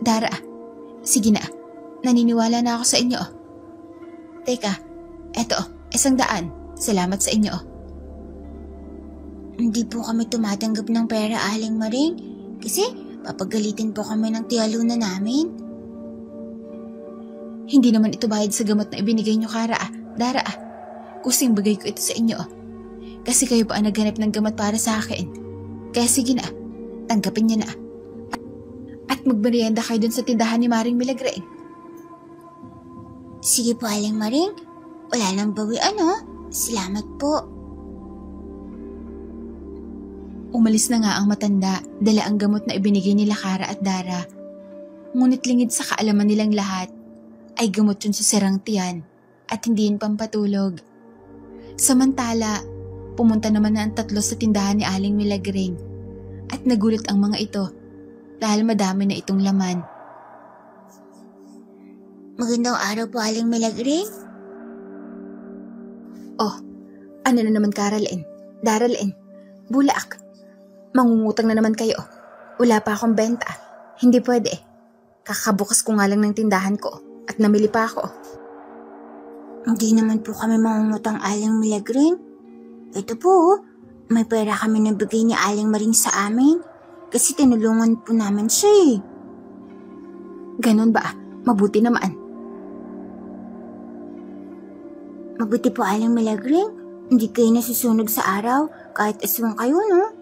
Dara, sige na. Naniniwala na ako sa inyo. Teka, eto, 100. Salamat sa inyo. Hindi po kami tumatanggap ng pera, Aling Maring. Kasi papagalitin po kami ng Tia Luna namin. Hindi naman ito bayad sa gamot na ibinigay niyo, Kara. Dara, kusing bagay ko ito sa inyo. Kasi kayo pa ang naghanap ng gamot para sa akin. Kaya sige na, tanggapin niyo na. At magmerienda kayo dun sa tindahan ni Maring Milagre. Sige po, Aling Maring. Wala nang bawian, oh. Salamat po. Umalis na nga ang matanda, dala ang gamot na ibinigay nila Kara at Dara. Ngunit lingid sa kaalaman nilang lahat, ay gamot yun sa sirang tiyan at hindi yun pampatulog. Samantala, pumunta naman na ang 3 sa tindahan ni Aling Milagring at nagulat ang mga ito dahil madami na itong laman. Magandang araw po, Aling Milagring. Oh, ano na naman, Karalin? Daralin, Bulak. Mangungutang na naman kayo. Wala pa akong benta. Hindi pwede. Kakabukas ko nga lang ng tindahan ko at namili pa ako. Hindi naman po kami mangungutang, Aling Milagring. Ito po, may pera kami nabigay ni Aling Maring sa amin kasi tinulungan po namin siya eh. Ganon ba? Mabuti naman. Mabuti po, Aling Milagring. Hindi kayo nasusunog sa araw kahit aswang kayo, no?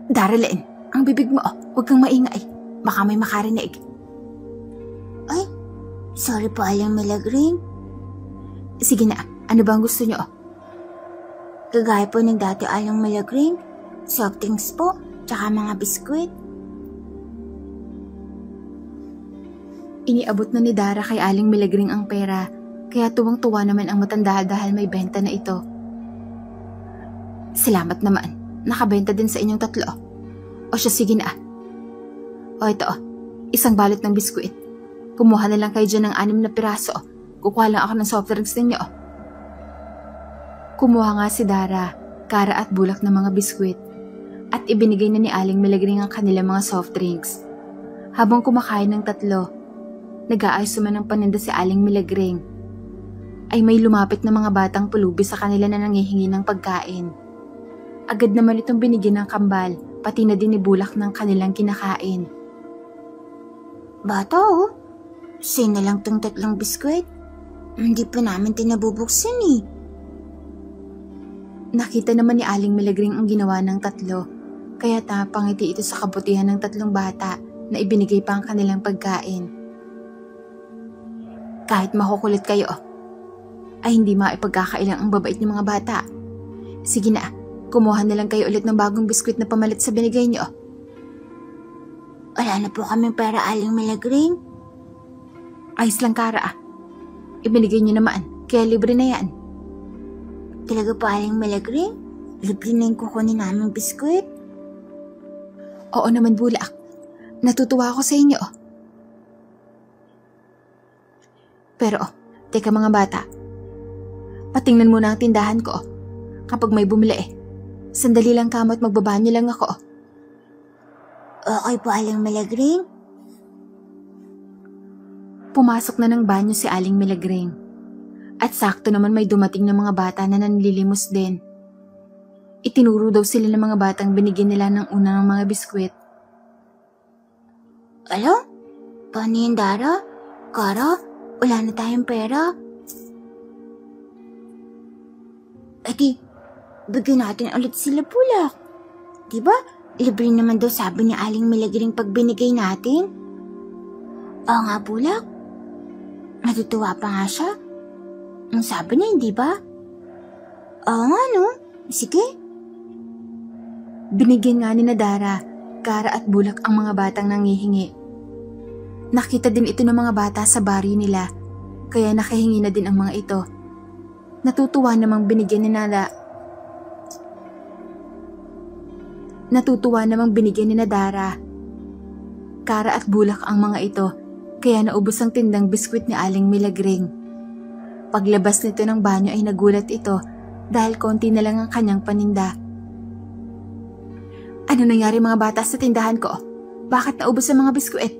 Daralin, ang bibig mo, huwag kang maingay. Baka may makarinig. Ay, sorry po, Aling Milagring. Sige na, ano ba ang gusto nyo? Kagaya po ng dati, Aling Milagring, soft drinks po, tsaka mga biskwit. Iniabot na ni Dara kay Aling Milagring ang pera, kaya tuwang-tuwa naman ang matanda dahil may benta na ito. Salamat naman, nakabenta din sa inyong tatlo. O siya, sige na. O ito, isang balot ng biskwit. Kumuha na lang kayo dyan ng 6 na piraso. Kukuha lang ako ng soft drinks ninyo. Kumuha nga si Dara, kara at bulak ng mga biskwit, at ibinigay na ni Aling Milagring ang kanilang mga soft drinks. Habang kumakain ng tatlo, nag-aayos naman ng paninda si Aling Milagring, ay may lumapit na mga batang pulubi sa kanila na nangihingi ng pagkain. Agad naman itong binigyan ng kambal, pati na din ibulak ng kanilang kinakain. Bata sino lang tong 3 biskwit? Hindi pa namin tinabubuksan eh. Nakita naman ni Aling Milagring ang ginawa ng tatlo, kaya napangiti ito sa kabutihan ng 3 bata na ibinigay pa ang kanilang pagkain. Kahit makukulit kayo, ay hindi maipagkakailang ang babait ng mga bata. Sige na, kumuha na lang kayo ulit ng bagong biskwit na pamalit sa binigay niyo. Wala na po kaming pera, Aling Milagring. Ayos lang, Kara. Ibinigay niyo naman, kaya libre na yan. Talaga po, Aling Milagring? Libre na yung kukunin naming biskwit? Oo naman, Bulak. Natutuwa ako sa inyo. Pero, teka mga bata. Patingnan muna ang tindahan ko. Kapag may bumili sandali lang kamo at magbabanyo lang ako. Okay po, Aling Milagring. Pumasok na ng banyo si Aling Milagring. At sakto naman may dumating na mga bata na nanlilimos din. Itinuro daw sila ng mga batang binigyan nila ng una ng mga biskwit. Alo? Paano yan, Dara? Kara? Wala na tayong pera. Edi, bigyan natin ulit sila, Bulak. Diba? Libre naman daw sabi ni Aling Milagring pag binigay natin. Oo nga, Bulak. Natutuwa pa nga siya. Ang sabi niya, hindi ba? Oo nga, no? Sige. Binigyan nga ni Dara, Kara at Bulak ang mga batang nangihingi. Nakita din ito ng mga bata sa baryo nila, kaya nakahingi na din ang mga ito. Natutuwa namang binigyan ni Dara, Kara at Bulak ang mga ito, kaya naubos ang tindang biskwit ni Aling Milagring. Paglabas nito ng banyo ay nagulat ito dahil konti na lang ang kanyang paninda. Ano nangyari mga bata sa tindahan ko? Bakit naubos ang mga biskwit?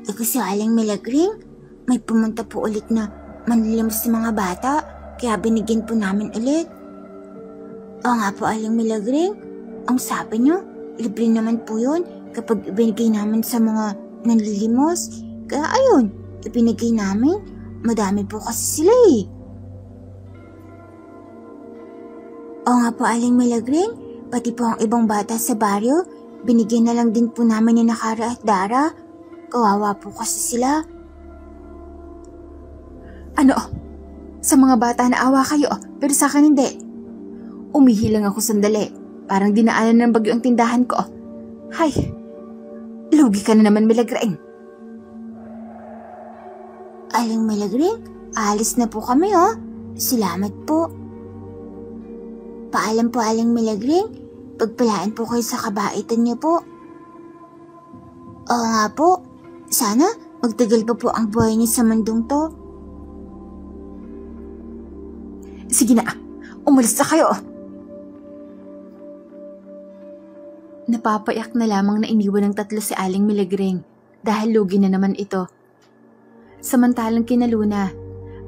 Kasi Aling Milagring, may pumunta po ulit na manlilimos sa mga bata, kaya binigyan po namin ulit. Oo nga po, Aling Milagring, ang sabi niyo, libre naman po yun kapag ibinigay namin sa mga nanlilimos. Kaya ayun, ibinigay namin, madami po kasi sila eh. Oo nga po, Aling Milagring, pati po ang ibang bata sa baryo, binigyan na lang din po namin ni Kara at Dara. Kawawa po kasi sila. Ano? Sa mga bata na awa kayo, pero sa akin hindi. Umihi lang ako sandali, parang dinaanan ng bagyo ang tindahan ko. Hay, lugi ka na naman, Milagring. Aling Milagring, alis na po kami Salamat po. Paalam po, Aling Milagring. Pagpalaan po kayo sa kabaitan niyo po. Oo nga po. Sana magtagal pa po ang buhay niyo sa mundong to. Sige na, umalis na kayo. Napapayak na lamang na iniwan ng tatlo si Aling Milagring dahil lugi na naman ito. Samantalang kina Luna,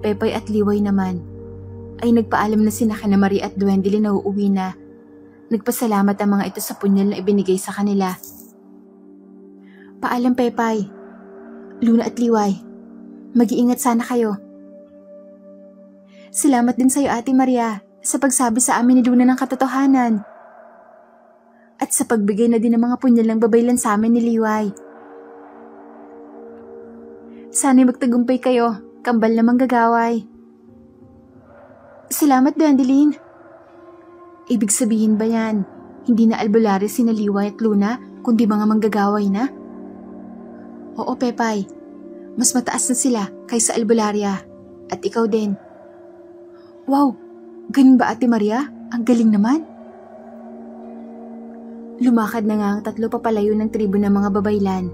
Pepay at Liway naman ay nagpaalam na sina kina Marie at Dwendely na uuwi na. Nagpasalamat ang mga ito sa punyal na ibinigay sa kanila. Paalam, Pepay, Luna at Liway. Mag-iingat sana kayo. Salamat din sa iyo, Ate Maria, sa pagsabi sa amin ni Luna ng katotohanan. At sa pagbigay na din ng mga punyal ng babaylan sa amin ni Liway. Sana'y magtagumpay kayo, kambal na manggagaway. Salamat, Dwendely. Ibig sabihin ba yan, hindi na albularyo sina Liway at Luna, kundi mga manggagaway na? Oo, Pepay. Mas mataas na sila kaysa albularya. At ikaw din. Wow, ganun ba Ate Maria? Ang galing naman. Lumakad na nga ang tatlo papalayo ng tribo ng mga babaylan.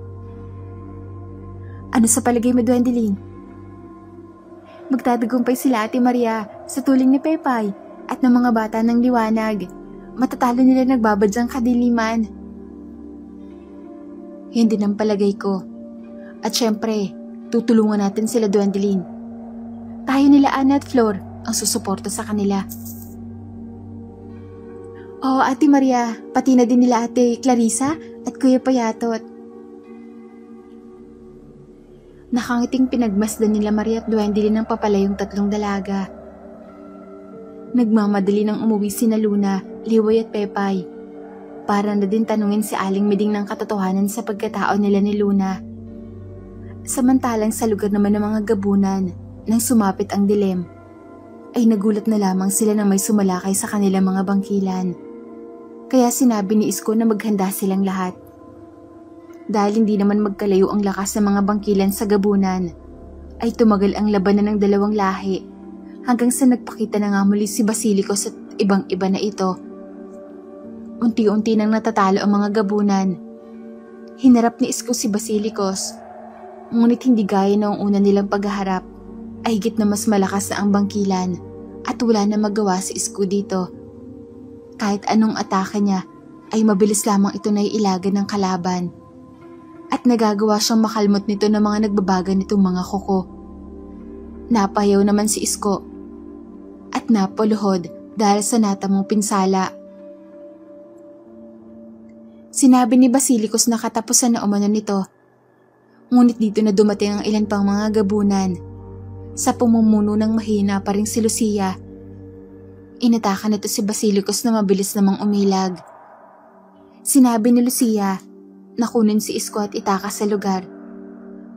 Ano sa palagay mo, Duendeling? Magtatagumpay sila Ate Maria sa tuling ni Pepay at ng mga bata ng liwanag. Matatalo nila nagbabadyang kadiliman. Yan din ang palagay ko. At syempre, tutulungan natin sila Duendeling. Tayo nila Ana at Flor ang susuporta sa kanila. Oo, Ate Maria, pati na din nila Ate Clarissa at Kuya Payatot. Nakangiting pinagmasdan nila Maria at Duendeling ng papalayong tatlong dalaga. Nagmamadali nang umuwi sina Luna, Liway at Pepay. Para na din tanungin si Aling Meding ng katotohanan sa pagkatao nila ni Luna. Samantalang sa lugar naman ng mga gabunan, nang sumapit ang dilim, ay nagulat na lamang sila na may sumalakay sa kanilang mga bangkilan. Kaya sinabi ni Isko na maghanda silang lahat. Dahil hindi naman magkalayo ang lakas ng mga bangkilan sa gabunan, ay tumagal ang labanan ng dalawang lahi hanggang sa nagpakita na nga muli si Basilicos at ibang-iba na ito. Unti-unti nang natatalo ang mga gabunan. Hinarap ni Isko si Basilicos, ngunit hindi gaya noong una nilang paghaharap, ay higit na mas malakas na ang bangkilan at wala na magawa si Isko dito. Kahit anong atake niya, ay mabilis lamang ito na iilagan ng kalaban. At nagagawa siyang makalmot nito ng mga nagbabaga nitong mga kuko. Napayaw naman si Isko at napuluhod dahil sa natamong pinsala. Sinabi ni Basilicos na katapusan na umano nito. Ngunit dito na dumating ang ilan pang mga gabunan. Sa pumumuno ng mahina pa ring si Lucia. Inataka nito si Basilicos na mabilis namang umilag. Sinabi ni Lucia na kunin si Isko at itakas sa lugar.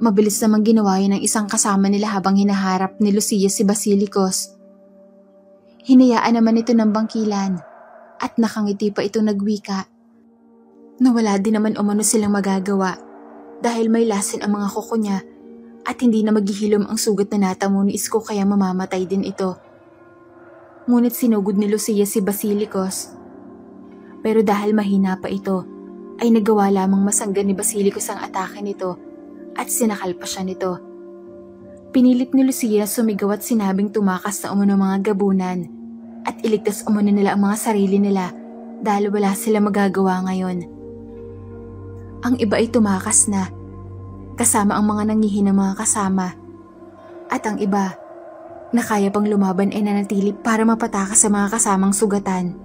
Mabilis namang ginawa yun ng isang kasama nila habang hinaharap ni Lucia si Basilicos. Hinayaan naman ito ng bangkilan at nakangiti pa ito nagwika. Nawala din naman umano silang magagawa dahil may lasin ang mga kuko niya at hindi na maghihilom ang sugat na natamo ni Isko kaya mamamatay din ito. Ngunit sinugod ni Lucia si Basilicos. Pero dahil mahina pa ito, ay nagawa lamang masanggan ni Basilicos ang atake nito at sinakal pa siya nito. Pinilit ni Lucia sumigaw at sinabing tumakas na umano mga gabunan at iligtas umano nila ang mga sarili nila dahil wala sila magagawa ngayon. Ang iba ay tumakas na, kasama ang mga nangihinang mga kasama. At ang iba, na kaya pang lumaban ay nanatili para mapatakas sa mga kasamang sugatan.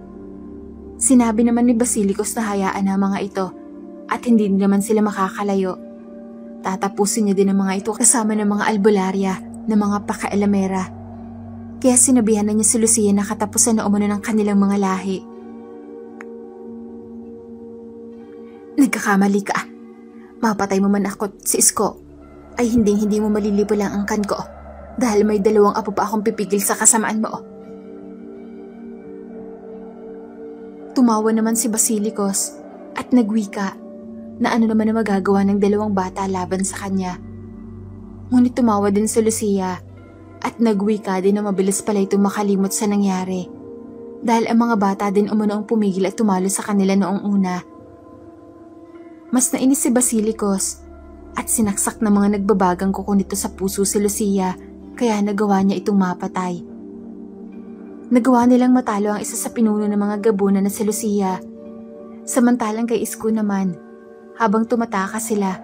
Sinabi naman ni Basilicos na hayaan na mga ito at hindi naman sila makakalayo. Tatapusin niya din ang mga ito kasama ng mga albularya na mga pakaalamera. Kaya sinabihan na niya si Lucia na katapusan na umano ng kanilang mga lahi. Nagkakamali ka. Mapatay mo man ako si Isko ay hindi mo malilipo lang ang kan ko dahil may 2 apo pa akong pipigil sa kasamaan mo. Tumawa naman si Basilicos at nagwika na ano naman na magagawa ng 2 bata laban sa kanya. Ngunit tumawa din si Lucia at nagwika din na mabilis pala itong makalimot sa nangyari dahil ang mga bata din umano ang pumigil at tumalo sa kanila noong una. Mas nainis si Basilicos at sinaksak ng mga nagbabagang kuko nito sa puso si Lucia kaya nagawa niya itong mapatay. Nagawa nilang matalo ang isa sa pinuno ng mga gabunan na si Lucia. Samantalang kay Isko naman, habang tumatakas sila,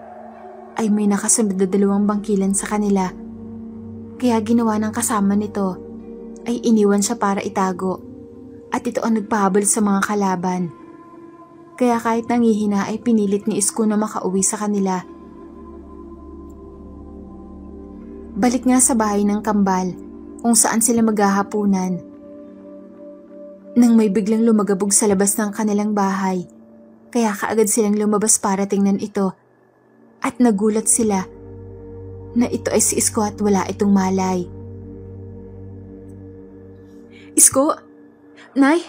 ay may nakasunod na 2 bangkilan sa kanila. Kaya ginawa ng kasama nito ay iniwan siya para itago at ito ang nagpahabol sa mga kalaban. Kaya kahit nangihina ay pinilit ni Isko na makauwi sa kanila. Balik nga sa bahay ng kambal kung saan sila maghahapunan. Nang may biglang lumagabog sa labas ng kanilang bahay, kaya kaagad silang lumabas para tingnan ito at nagulat sila na ito ay si Isko at wala itong malay. Isko? Nay,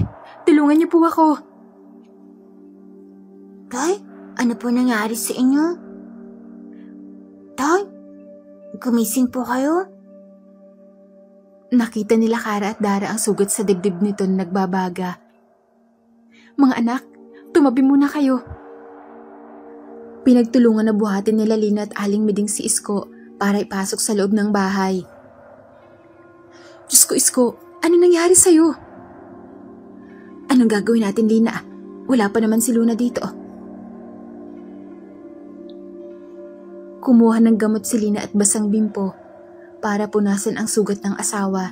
tulungan niyo po ako. Tay, ano po nangyari sa inyo? Tay, gumising po kayo? Nakita nila Kara at Dara ang sugat sa dibdib nito na nagbabaga. Mga anak, tumabi muna kayo. Pinagtulungan na buhatin nila Lina at Aling Miding si Isko para ipasok sa loob ng bahay. Diyos ko, Isko, ano nangyari sa'yo? Anong gagawin natin, Lina? Wala pa naman si Luna dito. Kumuha ng gamot si Lina at basang bimpo para punasan ang sugat ng asawa.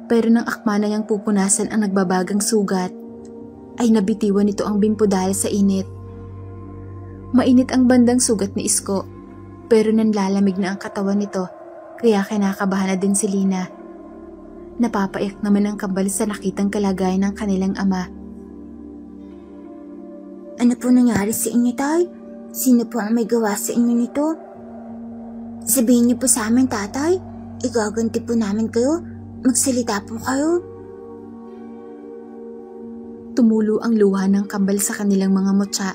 Pero nang akma na niyang pupunasan ang nagbabagang sugat, ay nabitiwan nito ang bimpo dahil sa init. Mainit ang bandang sugat ni Isko, pero nanlalamig na ang katawan nito, kaya kinakabahan na din si Lina. Napapaiyak naman ang kambal sa nakitang kalagayan ng kanilang ama. Ano po nangyari sa inyo, Tay? Sino po ang may gawa sa inyo nito? Sabihin niyo po sa amin, Tatay. Igaganti po namin kayo. Magsalita po kayo. Tumulo ang luha ng kambal sa kanilang mga mutya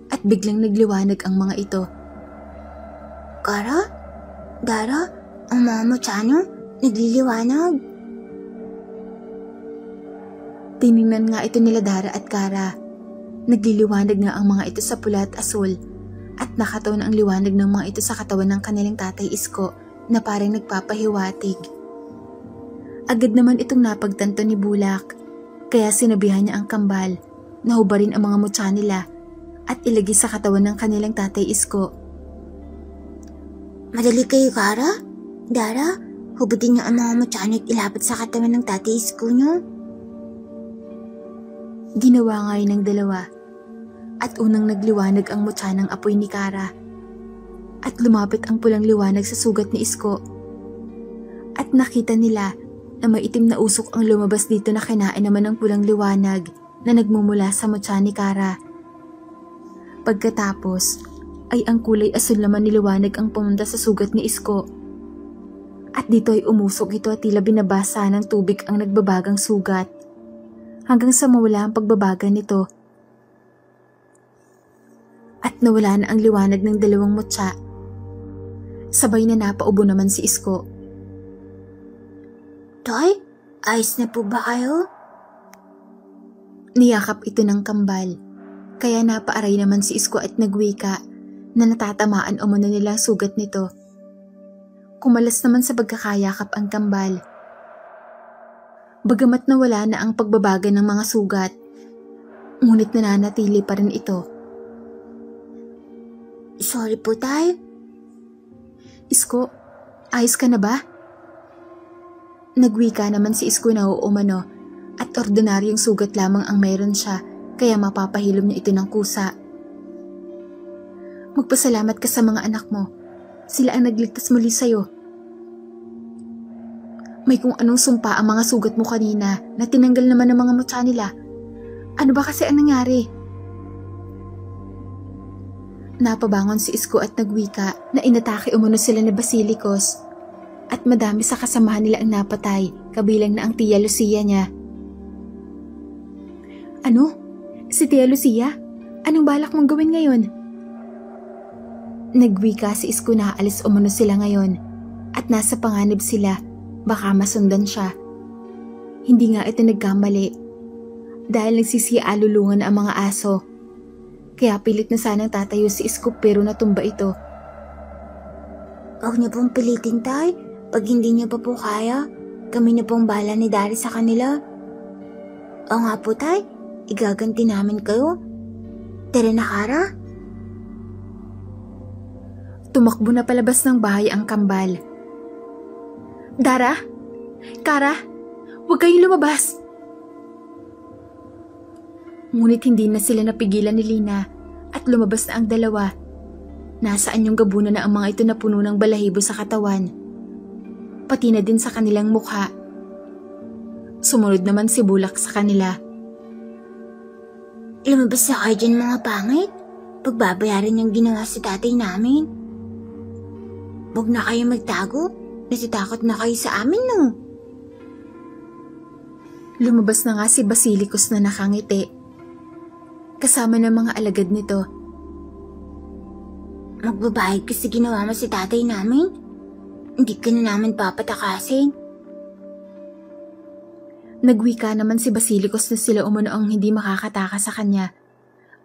at biglang nagliwanag ang mga ito. Kara? Dara? Ang mga mutya niyo? Nagliliwanag. Tiningnan nga ito nila Dara at Kara. Nagliliwanag nga ang mga ito sa pula at asul at nakataon ang liwanag ng mga ito sa katawan ng kanilang tatay Isko na parang nagpapahiwatig. Agad naman itong napagtanto ni Bulak, kaya sinabihan niya ang kambal na hubarin ang mga mutya nila at ilagay sa katawan ng kanilang tatay Isko. Madali kayo, Kara? Dara, hubutin niyo ang mga mutya niyo at ilapit sa katawan ng tatay Isko niyo. Ginawa nga yun ng dalawa at unang nagliwanag ang mutya ng apoy ni Kara at lumapit ang pulang liwanag sa sugat ni Isko at nakita nila na maitim na usok ang lumabas dito na kinain naman ng pulang liwanag na nagmumula sa mutya ni Kara. Pagkatapos ay ang kulay asul naman ni liwanag ang pumunta sa sugat ni Isko at dito ay umusok ito at tila binabasa ng tubig ang nagbabagang sugat hanggang sa mawala ang pagbabaga nito. At nawala na ang liwanag ng dalawang mutya. Sabay na napaubo naman si Isko. Tay, ayos na po ba kayo? Niyakap ito ng kambal, kaya napaaray naman si Isko at nagwika na natatamaan umano nila ang sugat nito. Kumalas naman sa pagkakayakap ang kambal. Bagamat nawala na ang pagbabaga ng mga sugat, ngunit nananatili pa rin ito. Sorry po, Tay. Isko, ayos ka na ba? Nagwika naman si Isko na umano at ordinaryong sugat lamang ang mayroon siya kaya mapapahilom niya ito ng kusa. Magpasalamat ka sa mga anak mo. Sila ang nagligtas muli sa'yo. May kung anong sumpa ang mga sugat mo kanina na tinanggal naman ng mga mutya nila. Ano ba kasi ang nangyari? Napabangon si Isko at nagwika na inatake umano sila ni Basilicos at madami sa kasamahan nila ang napatay, kabilang na ang Tia Lucia niya. Ano? Si Tia Lucia? Anong balak mong gawin ngayon? Nagwika si Isko na alis umano sila ngayon at nasa panganib sila, baka masundan siya. Hindi nga ito nagkamali dahil nagsisialulungan ang mga aso. Kaya pilit na sanang tatayo si Isko pero natumba ito. Huwag niyo pong pilitin, Tay. Pag hindi niyo pa po kaya, kami na pong bahala ni Dari sa kanila. O nga po, Tay. Igaganti namin kayo. Tara na, Kara. Tumakbo na palabas ng bahay ang kambal. Dara? Kara? Huwag kayong lumabas! Ngunit hindi na sila napigilan ni Lina at lumabas na ang dalawa. Nasaan yung gabunan na ang mga ito na puno ng balahibo sa katawan. Pati na din sa kanilang mukha. Sumunod naman si Bulak sa kanila. Lumabas na kayo dyan, mga pangit. Pagbabayaran yung ginawa sa tatay namin. Huwag na kayo magtago. Natatakot na kayo sa amin, no? Lumabas na nga si Basilicos na nakangiti. Kasama ng mga alagad nito. Magbabayad kasi ginawa mo si tatay namin? Hindi ka na namin papatakasin. Nagwika naman si Basilicos na sila umano ang hindi makakataka sa kanya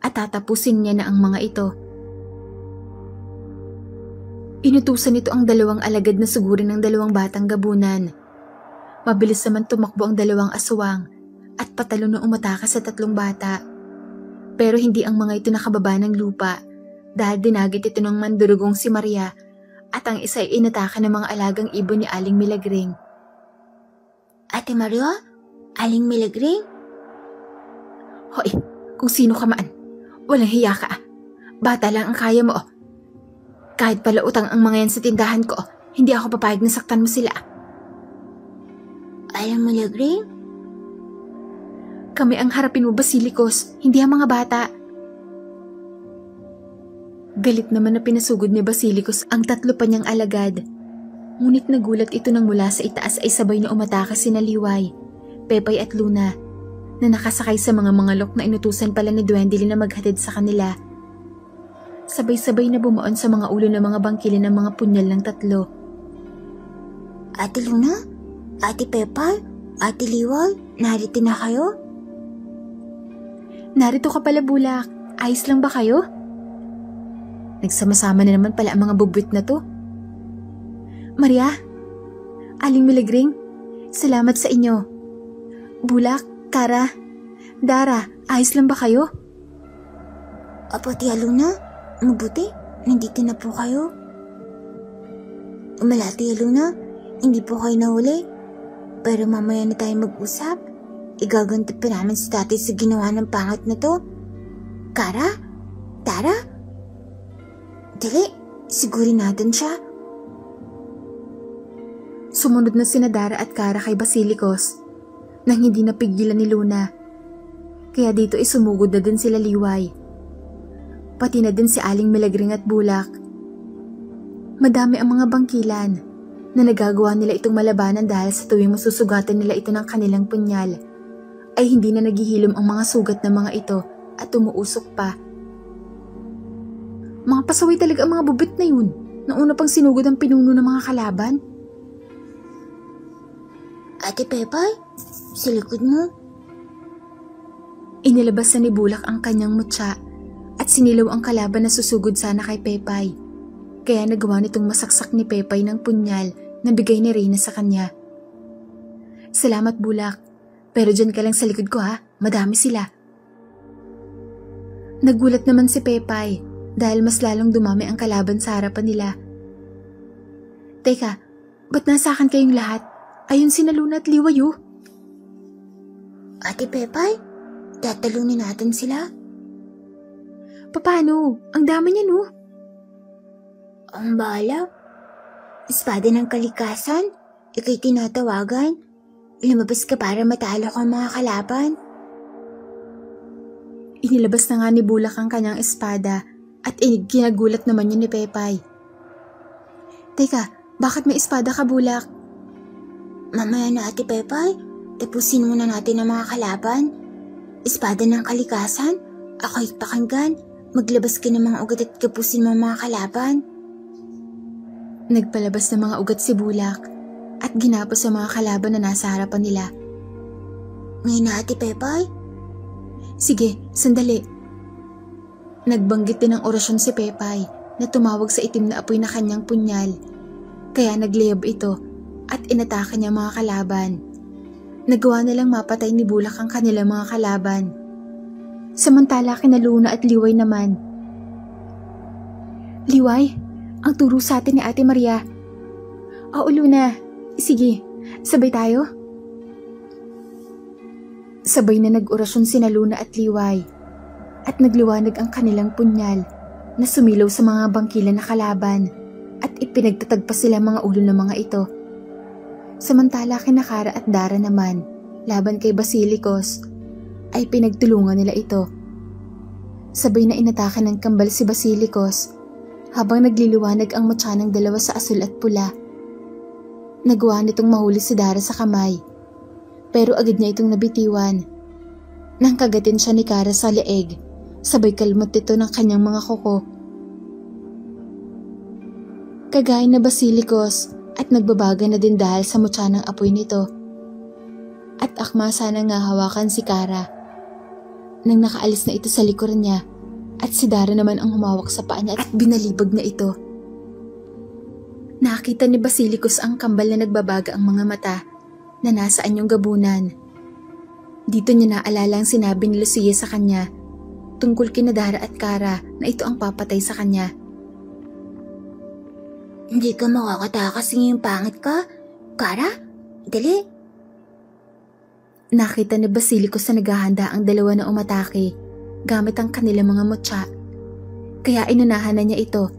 at tatapusin niya na ang mga ito. Inutusan nito ang 2 alagad na sugurin ng 2 batang gabunan. Mabilis naman tumakbo ang 2 aswang at patalon na umataka sa 3 bata. Pero hindi ang mga ito nakababa ng lupa dahil dinagit ito ng mandurugong si Maria at ang isa ay inataka ng mga alagang ibon ni Aling Milagring. Ate Maria? Aling Milagring? Hoy, kung sino ka man, walang hiya ka. Bata lang ang kaya mo. Kahit pala utang ang mga yan sa tindahan ko, hindi ako papayag na saktan mo sila. Aling Milagring? Kami ang harapin mo, Basilicos, hindi ang mga bata. Galit naman na pinasugod ni Basilicos ang 3 pa niyang alagad. Ngunit nagulat ito nang mula sa itaas ay sabay na umatake sina Liway, Pepay at Luna, na nakasakay sa mga mangalok na inutusan pala ni Duwendely na maghatid sa kanila. Sabay-sabay na bumuon sa mga ulo ng mga bangkilin ng mga punyal ng 3. Ate Luna? Ate Pepay? Ate Liway? Narito na kayo? Narito ka pala, Bulak. Ayos lang ba kayo? Nagsama-sama na naman pala ang mga bubwit na to. Maria, Aling Milagring, salamat sa inyo. Bulak, Kara, Dara, ayos lang ba kayo? Apo, Tia Luna, mabuti, nandito na po kayo. Umala, Tia Luna, hindi po kayo nahuli. Pero mamaya na tayo mag-usap. Igaganti pa namin si tatay sa ginawa ng pangit na to. Kara? Tara? Dali, sigurin natin siya. Sumunod na sina Dara at Kara kay Basilicos nang hindi napigilan ni Luna. Kaya dito ay sumugod na din sila Liway. Pati na din si Aling Milagring at Bulak. Madami ang mga bangkilan na nagagawa nila itong malabanan dahil sa tuwing masusugatan nila ito ng kanilang punyal ay hindi na naghihilom ang mga sugat ng mga ito at umuusok pa. Mga pasaway talaga ang mga bubit na yun na una pang sinugod ang pinuno ng mga kalaban. Ate Pepay, sa likod mo. Inilabas ni Bulak ang kanyang mutya at sinilaw ang kalaban na susugod sana kay Pepay. Kaya nagawa nitong masaksak ni Pepay ng punyal na bigay ni Reyna sa kanya. Salamat, Bulak. Pero dyan ka lang sa likod ko ha, madami sila. Nagulat naman si Pepay dahil mas lalong dumami ang kalaban sa harapan nila. Teka, ba't nasa akin kayong lahat? Ayun sina Luna at Liway oh. Ate Pepay, tatalunin natin sila. Paano? Ang dami niya no? Ang bala. Espada ng kalikasan, ikay tinatawagan. Lumabas ka para matalo ko ang mga kalaban. Inilabas na nga ni Bulak ang kanyang espada at kinagulat naman yun ni Pepay. Teka, bakit may espada ka, Bulak? Mamaya na, Ate Pepay. Tapusin muna natin ang mga kalaban. Espada ng kalikasan, ako'y pakinggan. Maglabas ka ng mga ugat at kapusin mo ang mga kalaban. Nagpalabas ng mga ugat si Bulak at ginapos ang mga kalaban na nasa harapan nila. Ngayon na, Ate Pepay? Sige, sandali. Nagbanggit din ng orasyon si Pepay na tumawag sa itim na apoy na kanyang punyal. Kaya nagliyab ito at inatake niya mga kalaban. Nagawa nilang mapatay ni Bulak ang kanilang mga kalaban. Samantala kina Luna at Liway naman. Liway, ang turo sa atin ni Ate Maria. Oo, Luna. Sige, sabay tayo? Sabay na nag-orasyon sina Luna at Liway at nagliwanag ang kanilang punyal na sumilaw sa mga bangkilan na kalaban at ipinagtatagpa sila mga ulo ng mga ito. Samantala kina Kara at Dara naman, laban kay Basilicos, ay pinagtulungan nila ito. Sabay na inatake ng kambal si Basilicos habang nagliliwanag ang mutya ng 2 sa asul at pula. Nagawa nitong mahuli si Dara sa kamay, pero agad niya itong nabitiwan. Nang kagatin siya ni Kara sa leeg, sabay kalmot nito ng kanyang mga kuko. Kagaya na basilikos at nagbabaga na din dahil sa mutya ng apoy nito. At akma sana nga hawakan si Kara. Nang nakaalis na ito sa likuran niya, at si Dara naman ang humawak sa paa niya at binalibag na ito. Nakita ni Basilicus ang kambal na nagbabaga ang mga mata na nasa anyong gabunan. Dito niya naalala ang sinabi ni Lucia sa kanya tungkol kina Dara at Kara na ito ang papatay sa kanya. Hindi ka makakatakas ngayong pangit ka, Kara? Dali. Nakita ni Basilicus na naghahanda ang dalawa na umatake gamit ang kanilang mga mutya. Kaya inunahan na niya ito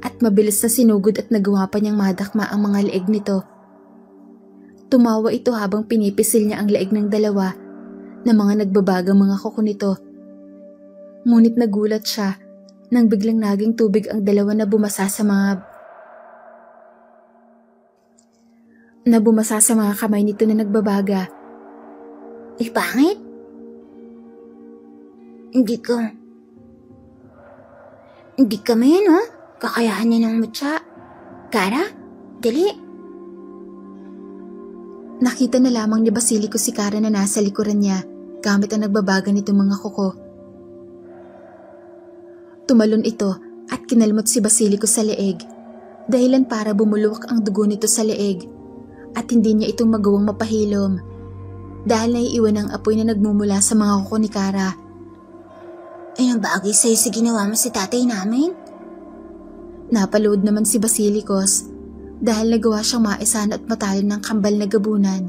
at mabilis na sinugod at nagawa pa niyang madakma ang mga leeg nito. Tumawa ito habang pinipisil niya ang leeg ng dalawa na mga nagbabagang mga kuko nito. Ngunit nagulat siya nang biglang naging tubig ang dalawa na bumasa sa mga kamay nito na nagbabaga. Pangit? Hindi ka mayan, oh. Kakayahan niya ng mutya. Kara, dali. Nakita na lamang ni Basilicus si Kara na nasa likuran niya gamit ang nagbabaga nitong mga kuko. Tumalon ito at kinalmot si Basilicus sa leeg, dahilan para bumulwak ang dugo nito sa leeg at hindi niya itong magawang mapahilom dahil naiiwan ang apoy na nagmumula sa mga kuko ni Kara. Anong bagay sa'yo sa ginawa mo sa tatay namin? Napalood naman si Basilicus dahil nagawa siyang maisan at matalo ng kambal na gabunan.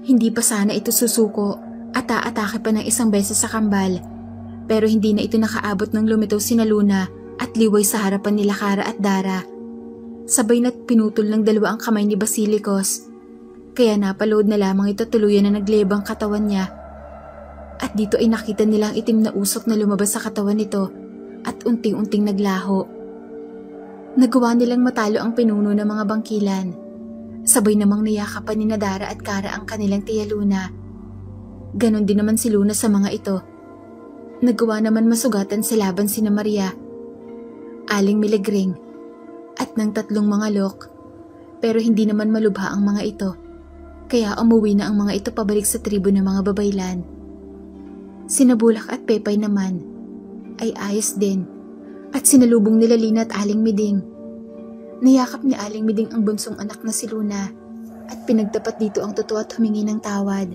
Hindi pa sana ito susuko at aatake pa ng isang beses sa kambal, pero hindi na ito nakaabot ng lumitaw sina Luna at liway sa harapan nila Kara at Dara. Sabay na't pinutol ng dalawa ang kamay ni Basilicus, kaya napalood na lamang ito tuluyan na naglebang katawan niya. At dito ay nakita nilang itim na usok na lumabas sa katawan nito at unting-unting naglaho. Nagawa nilang matalo ang pinuno ng mga bangkilan. Sabay namang niyakapan ni Dara at Kara ang kanilang tiya Luna. Ganon din naman si Luna sa mga ito. Nagawa naman masugatan sa laban sina Maria, Aling Miligring, at ng tatlong mga lok, pero hindi naman malubha ang mga ito. Kaya umuwi na ang mga ito pabalik sa tribo ng mga babaylan. Sina Bulak at Pepay naman ay ayos din at sinalubong nila Lina at Aling Miding. Niyakap ni Aling Miding ang bunsong anak na si Luna at pinagtapat dito ang totoo at humingi ng tawad.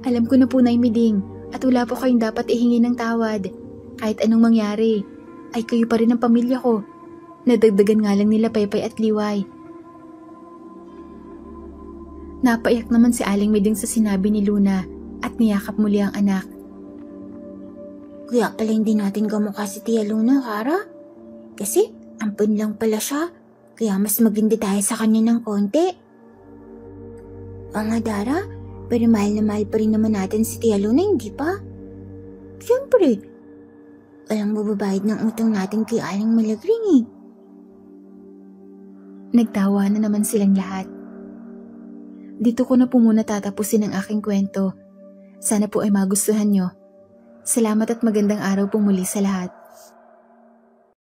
Alam ko na po, Nay Miding, at wala po kayong dapat ihingi ng tawad. Kahit anong mangyari, ay kayo pa rin ang pamilya ko. Nadagdagan nga lang nila Pepay at Liway. Napaiyak naman si Aling Miding sa sinabi ni Luna at niyakap muli ang anak. Kaya pala hindi natin kamukha si Tia Luna, Kara. Kasi ampun lang pala siya, kaya mas maganda tayo sa kanya ng konti. Nga Dara, pero mahal na mahal pa rin naman natin si Tia Luna, hindi pa? Siyempre, walang mababayad ng utang natin kay Aling Miligring eh. Nagtawa na naman silang lahat. Dito ko na po muna tatapusin ang aking kwento. Sana po ay magustuhan nyo. Salamat at magandang araw po muli sa lahat.